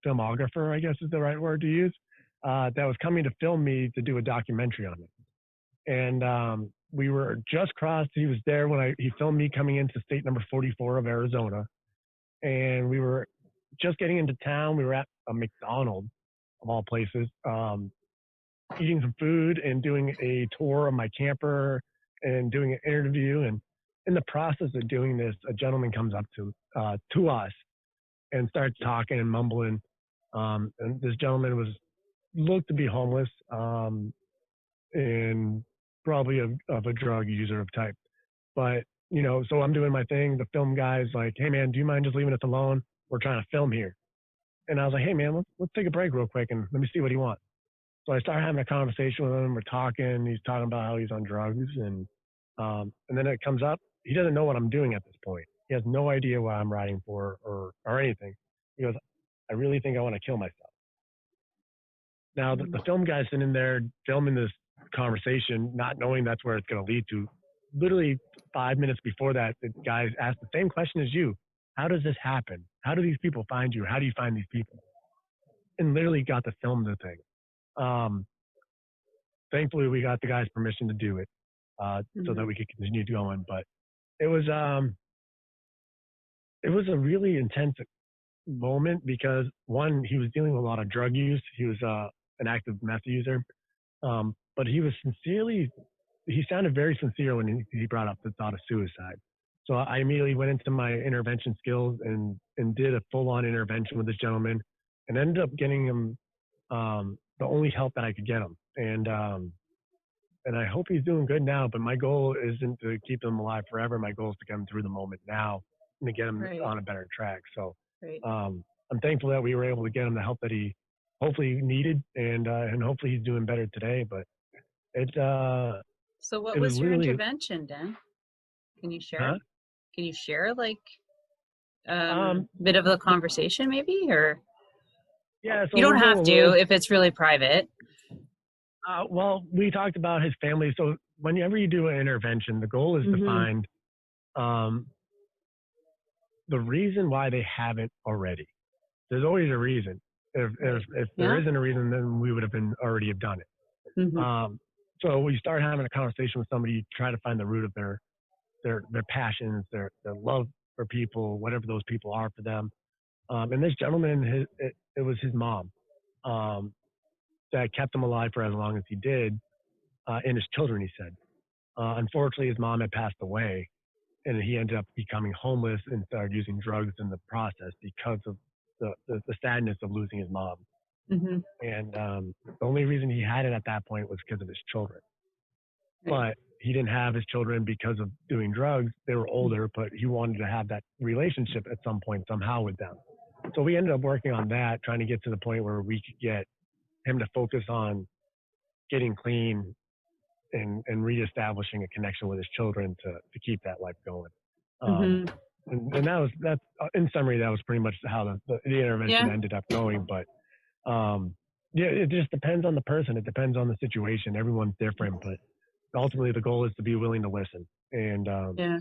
filmographer, I guess is the right word to use, that was coming to film me to do a documentary on it. And we were just crossed. He was there when he filmed me coming into state number 44 of Arizona, and we were just getting into town. We were at a McDonald's of all places, eating some food and doing a tour of my camper and doing an interview. And in the process of doing this, a gentleman comes up to us and starts talking and mumbling. And this gentleman looked to be homeless, and probably of a drug user of type. But so I'm doing my thing. The film guy's like, "Hey man, do you mind just leaving us alone? We're trying to film here." And I was like, "Hey man, let's take a break real quick and let me see what he wants." So I started having a conversation with him. We're talking. He's talking about how he's on drugs, and then it comes up. He doesn't know what I'm doing at this point. He has no idea what I'm writing for or anything. He goes, "I really think I want to kill myself." Now the film guy's sitting there filming this conversation, not knowing that's where it's going to lead to. Literally 5 minutes before that, the guy asked the same question as you. How does this happen? How do these people find you? How do you find these people? And literally got to film the thing. Um, Thankfully, we got the guy's permission to do it, so that we could continue going. But it was a really intense moment because one, he was dealing with a lot of drug use. He was an active meth user, but he sounded very sincere when he brought up the thought of suicide. So I immediately went into my intervention skills and did a full on intervention with this gentleman, and ended up getting him the only help that I could get him. And I hope he's doing good now. But my goal isn't to keep him alive forever. My goal is to get him through the moment now and to get him Right. on a better track. So Right. I'm thankful that we were able to get him the help that he hopefully needed, and hopefully he's doing better today. But it So what it was was your literally, intervention, Dan? Can you share? huh? Can you share like Um, bit of the conversation maybe, or yeah. you So don't we'll go have a to little. if it's really private. Well, we talked about his family. So whenever you do an intervention, the goal is to Mm-hmm. find um, the reason why they haven't already. There's always a reason. Right. If there Yeah. isn't a reason, then we would have already have done it. Mm-hmm. So we start having a conversation with somebody, try to find the root of their passions, their love for people, whatever those people are for them. And this gentleman, it was his mom um, that kept him alive for as long as he did, and his children. He said, unfortunately, his mom had passed away, and he ended up becoming homeless and started using drugs in the process because of the sadness of losing his mom. Mm-hmm. And the only reason he had it at that point was because of his children. Right. But he didn't have his children because of doing drugs. They were older, but he wanted to have that relationship at some point somehow with them. So we ended up working on that, trying to get to the point where we could get him to focus on getting clean and reestablishing a connection with his children to keep that life going. Um, Mm-hmm. and that's in summary, that was pretty much how the intervention Yeah. ended up going. But yeah, it just depends on the person. It depends on the situation. Everyone's different, but ultimately the goal is to be willing to listen. And Yeah.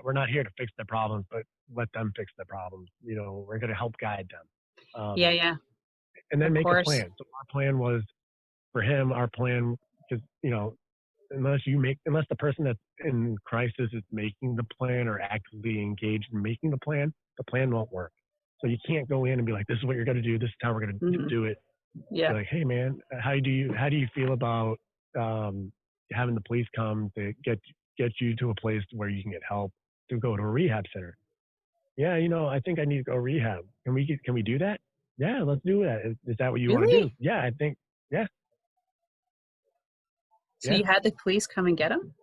we're not here to fix their problems, but let them fix their problems. We're going to help guide them, Yeah. Yeah. and then Of make a course. plan. So our plan was for him. Our plan, because unless the person that's in crisis is making the plan or actively engaged in making the plan won't work. So you can't go in and be like, "This is what you're going to do. This is how we're going to Mm-hmm. do it." Be Yeah. like, "Hey, man, how do you feel about having the police come to get you to a place where you can get help to go to a rehab center. Yeah, I think I need to go rehab. Can we do that? Yeah, let's do that. Is that what you want to do? Really? Yeah, I think. Yeah, So yeah, you had the police come and get him?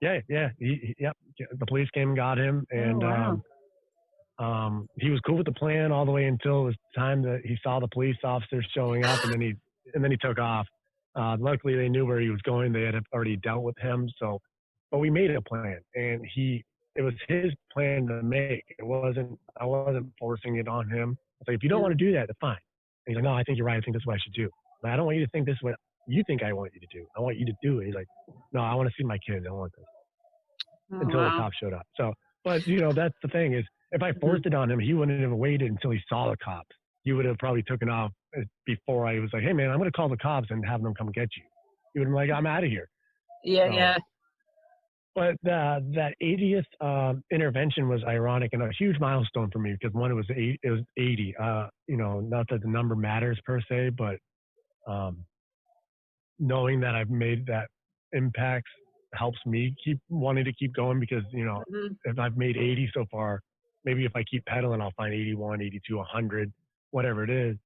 yeah, yeah. Yep. The police came and got him, Oh, and wow. he was cool with the plan all the way until it was time that he saw the police officers showing up, and then he took off. Luckily, they knew where he was going. They had already dealt with him, so but we made a plan, and it was his plan to make. I wasn't forcing it on him. I was like, if you don't Yeah. want to do that, that's fine. And he's like, no, I think you're right. I think that's what I should do. But I don't want you to think this is what you think I want you to do. I want you to do it. He's like, no, I want to see my kids. I want this Oh, until the wow. cops showed up. So, but that's the thing is, if I forced it on him, he wouldn't have waited until he saw the cops. He would have probably taken off before I was like, hey man, I'm going to call the cops and have them come get you. He would have been like, I'm out of here. Yeah, So, yeah. but that 80th intervention was ironic and a huge milestone for me because one, it was 80. Not that the number matters per se, but knowing that I've made that impact helps me keep wanting to keep going because, Mhm. if I've made 80 so far, maybe if I keep pedaling, I'll find 81, 82, 100, whatever it is.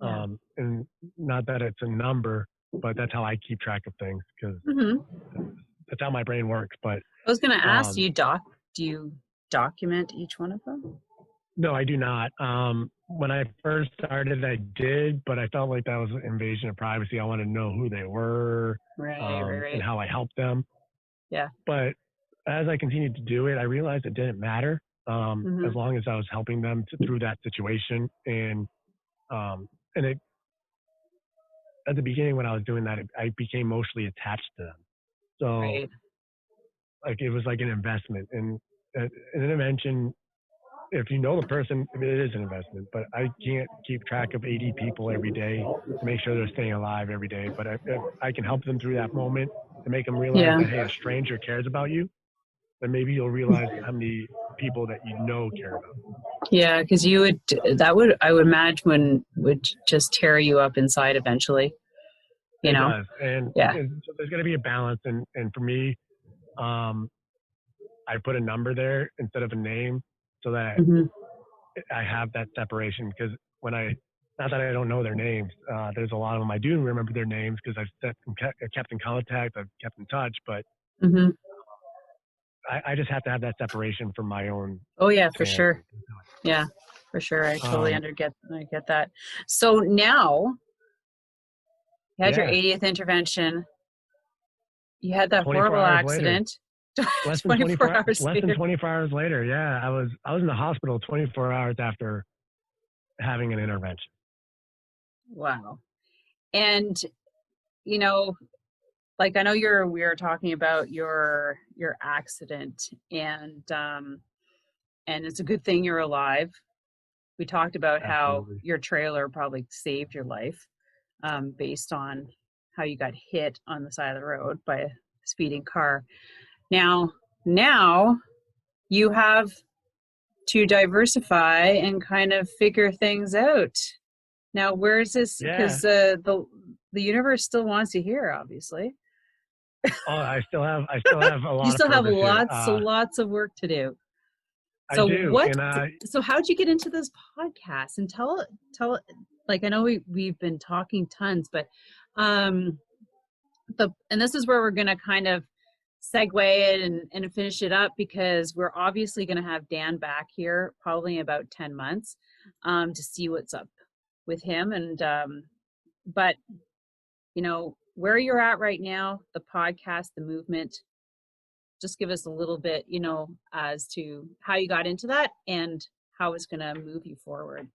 Yeah. And not that it's a number, but that's how I keep track of things because Mhm. that's how my brain works. But I was going to ask, um, do you document each one of them? no, I do not. When I first started, I did, but I felt like that was an invasion of privacy. I wanted to know who they were Right, right, and right. how I helped them. Yeah. But as I continued to do it, I realized it didn't matter as Mhm. long as I was helping them through that situation. And it, at the beginning when I was doing that, I became emotionally attached to them. So Right. like it was like an investment. And an intervention, if you know the person, it is an investment. But I can't keep track of 80 people every day to make sure they're staying alive every day. But if I can help them through that moment to make them realize Yeah. that, hey, a stranger cares about you, then maybe you'll realize how many people that care about. Yeah, because I would imagine would just tear you up inside eventually, you It know? does, and, Yeah. and so there's going to be a balance. And for me, um, I put a number there instead of a name, so that Hmm. I have that separation. Because not that I don't know their names, there's a lot of them I do remember their names because I've kept in contact, I've kept in touch, but Hmm. I just have to have that separation from my own Oh, yeah, for sanity. sure. Yeah, for sure. I totally Um, I get that. So now you had your yeah, 80th intervention. You had that 24 horrible hours later. accident. 24 hours Less than later. 24 hours later, yeah, I was in the hospital 24 hours after having an intervention. Wow. And, you know, like I know we were talking about your accident and it's a good thing you're alive. We talked about how Absolutely. your trailer probably saved your life, based on how you got hit on the side of the road by a speeding car. Now you have to diversify and kind of figure things out. Now, where is this? Yeah. Because the universe still wants you here, obviously. Oh, I still have a You lot of still have purpose here. lots of work to do. I So do. what? And So how'd you get into this podcast? And tell. Like I know we've been talking tons, but um, and this is where we're going to kind of segue it and finish it up because we're obviously going to have Dan back here probably in about 10 months, to see what's up with him. And but where you're at right now, the podcast, the movement, just give us a little bit, as to how you got into that and how it's going to move you forward.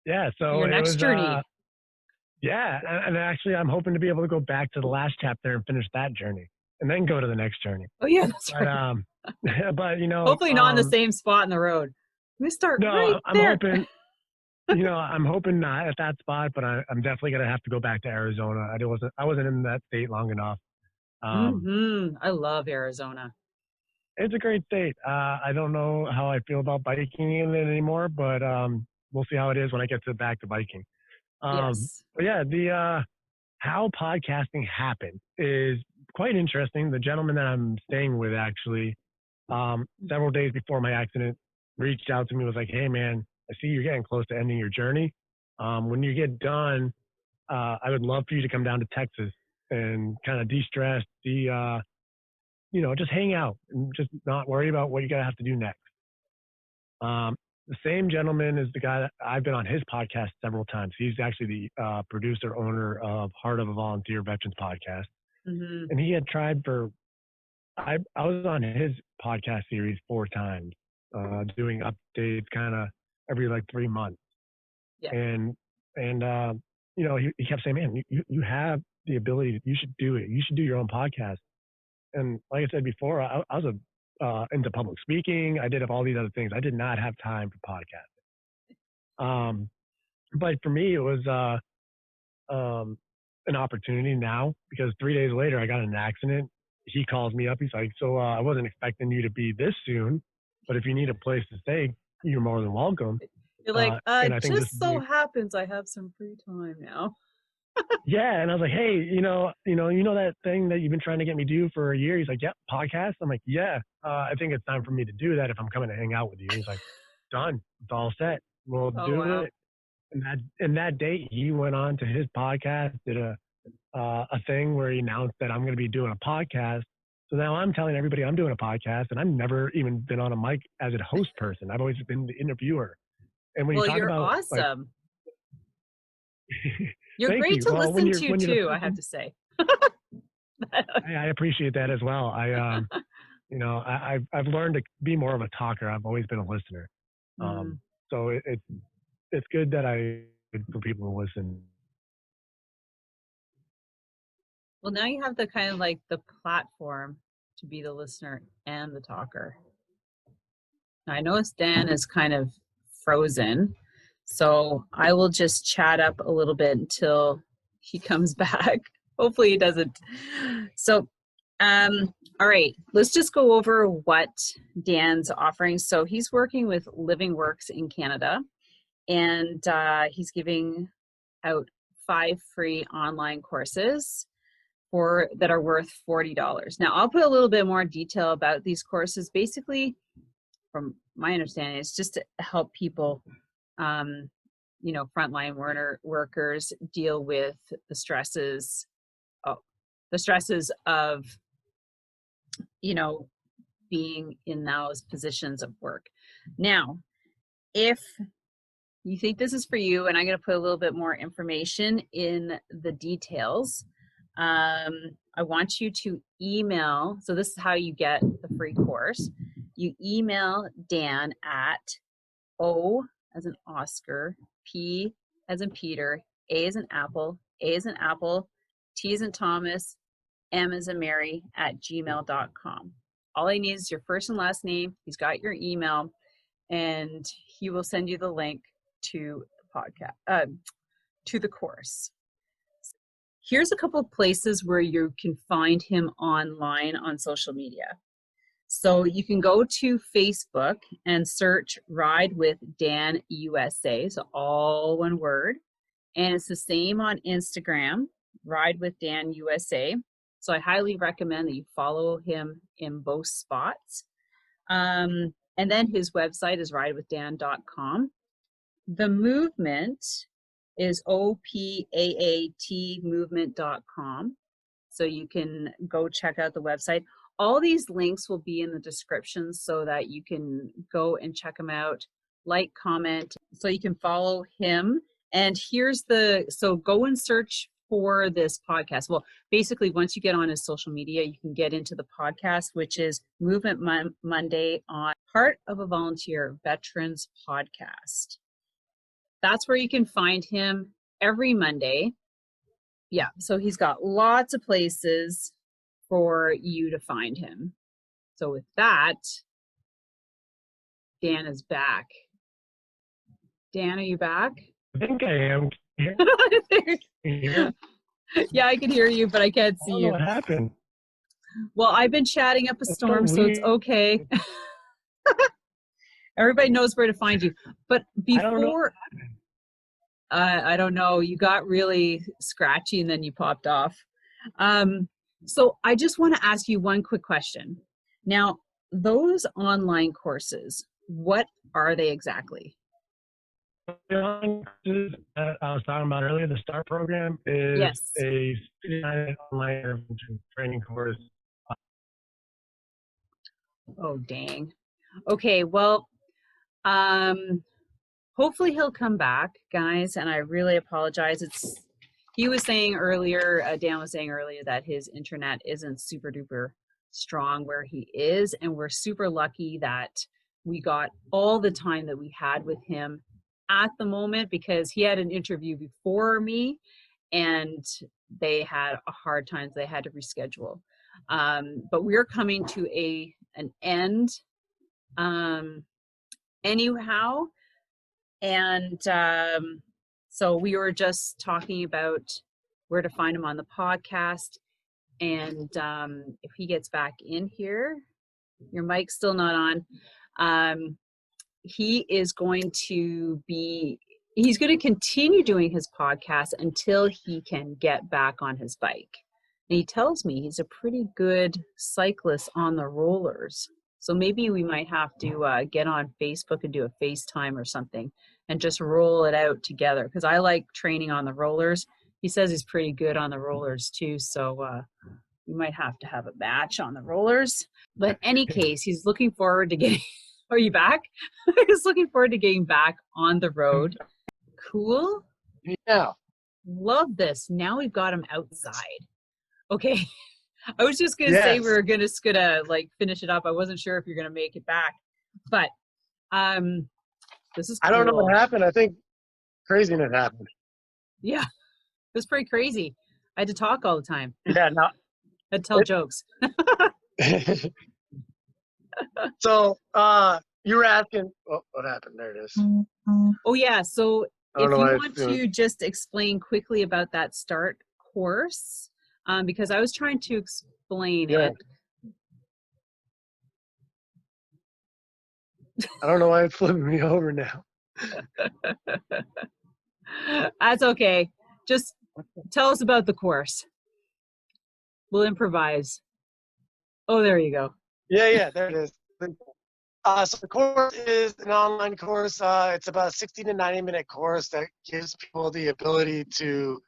yeah, so Your it next was, journey. yeah. And actually, I'm hoping to be able to go back to the last chapter and finish that journey and then go to the next journey. Oh yeah, that's But, right. but, Hopefully not in the same spot in the road. We start right no, I'm there. hoping, I'm hoping not at that spot, but I'm definitely going to have to go back to Arizona. I wasn't in that state long enough. I love Arizona. It's a great state. I don't know how I feel about biking in it anymore, but we'll see how it is when I get back to biking. Yes. But yeah, the how podcasting happened is quite interesting. The gentleman that I'm staying with actually, several days before my accident, reached out to me, was like, "Hey man, I see you're getting close to ending your journey. When you get done, I would love for you to come down to Texas and kind of de-stress, just hang out and just not worry about what you're gonna have to do next." The same gentleman is the guy that I've been on his podcast several times. He's actually the producer, owner of Heart of a Volunteer Veterans podcast. Mm-hmm. And he had tried I was on his podcast series 4 times, doing updates kind of every like 3 months. Yeah. And he kept saying, "Man, you have the ability, you should do it. You should do your own podcast." And like I said before, I was into public speaking. I did all these other things. I did not have time for podcasting. But for me, it was an opportunity now, because 3 days later, I got in an accident. He calls me up. He's like, "So I wasn't expecting you to be this soon, but if you need a place to stay, you're more than welcome." You're like, and I think just so happens I have some free time now. Yeah, and I was like, "Hey, you know that thing that you've been trying to get me to do for a year?" He's like, "Yep, podcast." I'm like, "Yeah, I think it's time for me to do that if I'm coming to hang out with you." He's like, "Done. It's all set. We'll do wow. it." And that date, he went on to his podcast, did a thing where he announced that I'm going to be doing a podcast. So now I'm telling everybody I'm doing a podcast, and I've never even been on a mic as a host person. I've always been the interviewer. And when you talk you're about awesome. Like, you're great to listen to too, I have to say. I appreciate that as well. I've learned to be more of a talker. I've always been a listener. So it's good that for people to listen. Well, now you have the kind of like the platform to be the listener and the talker. Now, I noticed Dan is kind of frozen, so I will just chat up a little bit until he comes back. Hopefully he doesn't. So, all right, let's just go over what Dan's offering. So he's working with Living Works in Canada, and he's giving out 5 free online courses that are worth $40. Now, I'll put a little bit more detail about these courses. Basically, from my understanding, it's just to help people, frontline workers deal with the stresses of, being in those positions of work. Now, if you think this is for you, and I'm going to put a little bit more information in the details, I want you to email. So this is how you get the free course. You email Dan at O as in Oscar, P as in Peter, A as in Apple, A as in Apple, T as in Thomas, M as in Mary at gmail.com. All I need is your first and last name. He's got your email, and he will send you the link to the podcast, to the course. Here's a couple of places where you can find him online on social media. So you can go to Facebook and search Ride with Dan USA, so all one word. And it's the same on Instagram, Ride with Dan USA. So I highly recommend that you follow him in both spots. And then his website is ridewithdan.com. The movement is OPAAT movement.com. So you can go check out the website. All these links will be in the description so that you can go and check them out, like, comment, so you can follow him. And so go and search for this podcast. Well, basically, once you get on his social media, you can get into the podcast, which is Movement Monday on Heart of a Volunteer Veterans Podcast. That's where you can find him every Monday. Yeah, so he's got lots of places for you to find him. So with that, Dan is back. Dan, are you back? I think I am. Yeah, I can hear you, but I can't see you. What happened? Well, I've been chatting up a storm, so it's okay. Everybody knows where to find you. But before, I don't know, you got really scratchy and then you popped off. So I just want to ask you one quick question. Now, those online courses, what are they exactly? That I was talking about earlier, the START program is Yes. a student online intervention training course. Oh, dang. Okay, well, um, hopefully he'll come back, guys, and I really apologize. He was saying earlier, Dan was saying earlier that his internet isn't super duper strong where he is, and we're super lucky that we got all the time that we had with him at the moment because he had an interview before me and they had a hard time, so they had to reschedule. But we're coming to an end anyhow. And so we were just talking about where to find him on the podcast. And if he gets back in here, your mic's still not on. He is going to he's going to continue doing his podcast until he can get back on his bike. And he tells me he's a pretty good cyclist on the rollers. So maybe we might have to get on Facebook and do a FaceTime or something and just roll it out together. Because I like training on the rollers. He says he's pretty good on the rollers too. So we might have to have a match on the rollers. But in any case, he's looking forward to getting. Are you back? He's looking forward to getting back on the road. Cool. Yeah. Love this. Now we've got him outside. Okay. I was just gonna say we were just gonna like finish it up. I wasn't sure if you're gonna make it back, but this is cool. I don't know what happened. I think craziness happened. Yeah, it was pretty crazy. I had to talk all the time. Yeah, no. I had to tell jokes. So you were asking what happened. There it is. Oh yeah, so if you want to just explain quickly about that START course, because I was trying to explain it. I don't know why it's flipping me over now. That's okay. Just tell us about the course. We'll improvise. Oh, there you go. Yeah, there it is. So the course is an online course. It's about a 60 to 90-minute course that gives people the ability to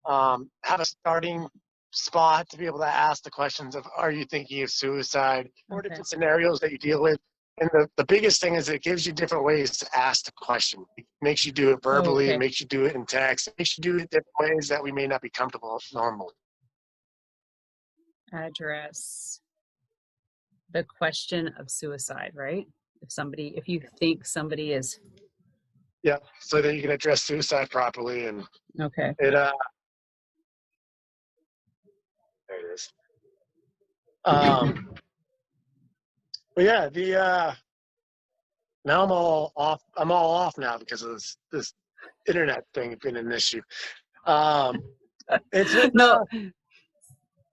have a starting spot to be able to ask the questions of, are you thinking of suicide? Or different scenarios that you deal with. And the biggest thing is it gives you different ways to ask the question. It makes you do it verbally. It makes you do it in text. It makes you do it different ways that we may not be comfortable with normally. Address the question of suicide, right? If you think somebody is. Yeah, so that you can address suicide properly. And okay. There it is. But yeah, now I'm all off. I'm all off now because of this internet thing being an issue. No.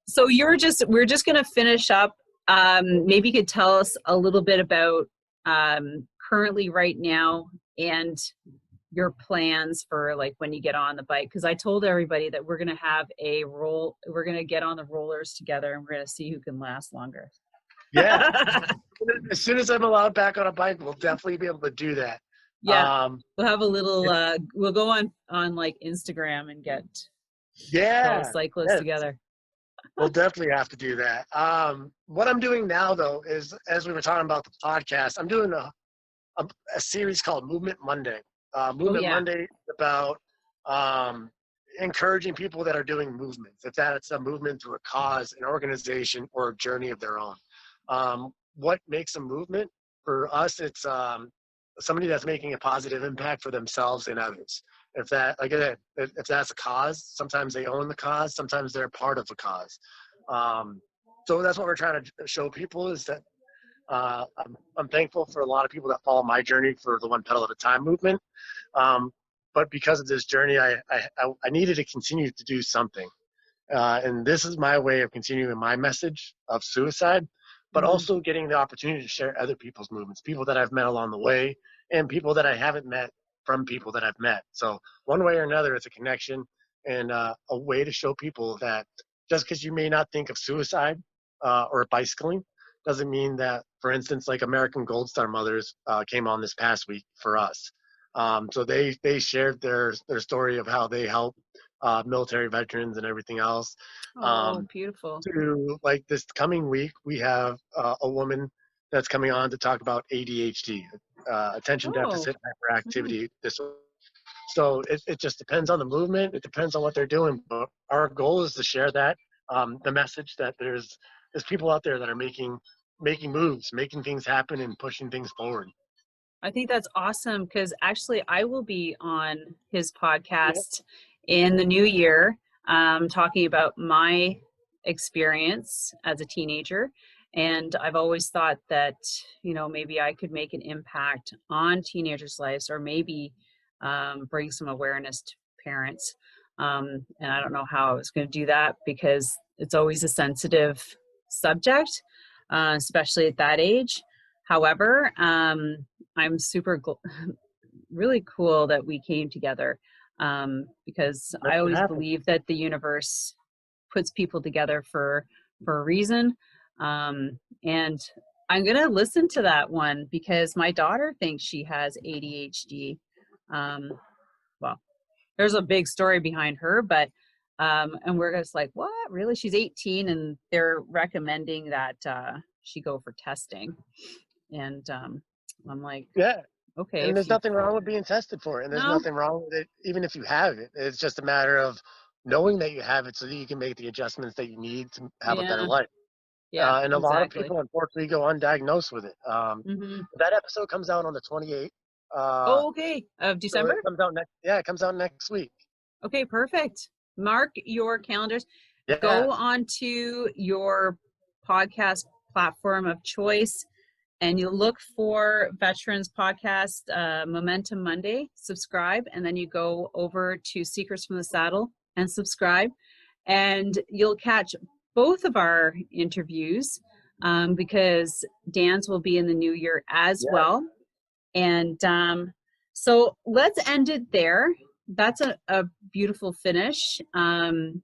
So we're just gonna finish up. Maybe you could tell us a little bit about currently right now and your plans for like when you get on the bike, because I told everybody that we're gonna have we're gonna get on the rollers together and we're gonna see who can last longer. Yeah. As soon as I'm allowed back on a bike, we'll definitely be able to do that. Yeah. We'll have a little we'll go on like Instagram and get cyclists together. We'll definitely have to do that. What I'm doing now, though, is, as we were talking about the podcast, I'm doing a series called Movement Monday. Monday is about encouraging people that are doing movements, if that's a movement through a cause, an organization, or a journey of their own. What makes a movement? For us, it's somebody that's making a positive impact for themselves and others. If that's a cause, sometimes they own the cause, sometimes they're part of the cause. So that's what we're trying to show people is that I'm thankful for a lot of people that follow my journey for the One Pedal at a Time movement. But because of this journey, I needed to continue to do something. And this is my way of continuing my message of suicide, but also getting the opportunity to share other people's movements, people that I've met along the way and people that I haven't met from people that I've met. So one way or another, it's a connection and a way to show people that just because you may not think of suicide or bicycling doesn't mean that, for instance, like American Gold Star Mothers came on this past week for us. So they shared their story of how they help military veterans and everything else. Oh, beautiful. To like this coming week, we have a woman that's coming on to talk about ADHD, attention Oh, deficit hyperactivity disorder. So it just depends on the movement. It depends on what they're doing. But our goal is to share that the message that there's people out there that are making moves, making things happen, and pushing things forward. I think that's awesome because actually I will be on his Yeah. podcast in the new year, talking about my experience as a teenager. And I've always thought that, maybe I could make an impact on teenagers' lives, or maybe bring some awareness to parents. And I don't know how I was going to do that because it's always a sensitive subject, especially at that age. However, I'm really cool that we came together, because I That's what always happened. believe that the universe puts people together for a reason. And I'm gonna listen to that one because my daughter thinks she has ADHD. Um, well, there's a big story behind her, but and we're just like, what? Really? She's 18, and they're recommending that she go for testing. And I'm like, Yeah. okay, And if there's you nothing wrong with being tested for it. And there's no, nothing wrong with it, even if you have it. It's just a matter of knowing that you have it so that you can make the adjustments that you need to have a better yeah, life. yeah, And a lot of exactly. people, unfortunately, go undiagnosed with it. Hmm. That episode comes out on the 28th. Uh, Oh, okay, of so December. it comes out next. Yeah, it comes out next week. Okay, perfect. Mark your calendars. Yeah. Go on to your podcast platform of choice, and you look for Veterans Podcast, Momentum Monday. Subscribe, and then you go over to Secrets from the Saddle and subscribe, and you'll catch both of our interviews, because Dan's will be in the new year as Yeah. well. And so let's end it there. That's a beautiful finish. And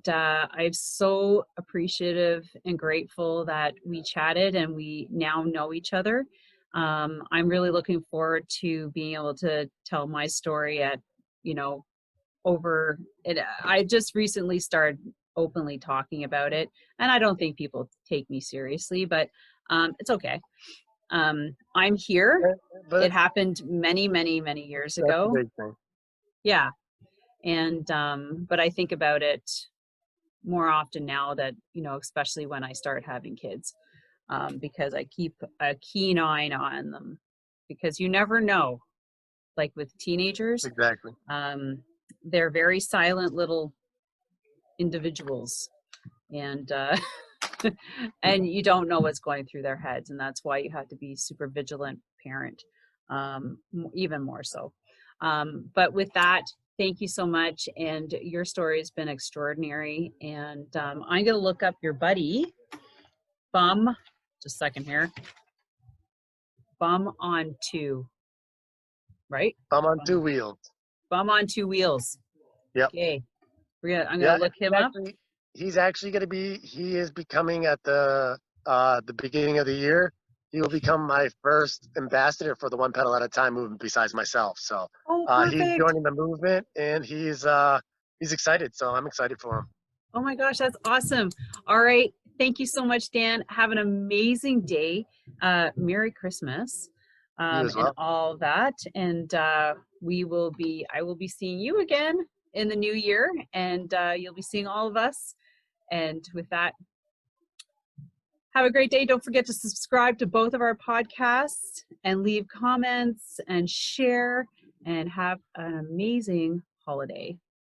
I'm so appreciative and grateful that we chatted and we now know each other. I'm really looking forward to being able to tell my story at, over it. I just recently started openly talking about it, and I don't think people take me seriously, but it's okay. I'm here. It But happened many, many, many years that's the ago. big thing. Yeah. And, but I think about it more often now that, especially when I start having kids, because I keep a keen eye on them, because you never know, like with teenagers, Exactly. um, they're very silent little individuals. And, and you don't know what's going through their heads, and that's why you have to be super vigilant parent, even more so. But with that, thank you so much, and your story has been extraordinary. And I'm going to look up your buddy Bum, just a second here. Bum on two, right? I'm on Bum, two wheels. Bum on two wheels. Yep. Okay, I'm Yeah. going to look him up. He's actually going to be. He is becoming at the beginning of the year. He will become my first ambassador for the One Pedal at a Time movement, besides myself. So Oh, he's perfect. joining the movement, and he's excited. So I'm excited for him. Oh my gosh, that's awesome. All right. Thank you so much, Dan. Have an amazing day. Merry Christmas, You as and well. all that. And I will be seeing you again in the new year, and you'll be seeing all of us. And with that, have a great day. Don't forget to subscribe to both of our podcasts and leave comments and share, and have an amazing holiday.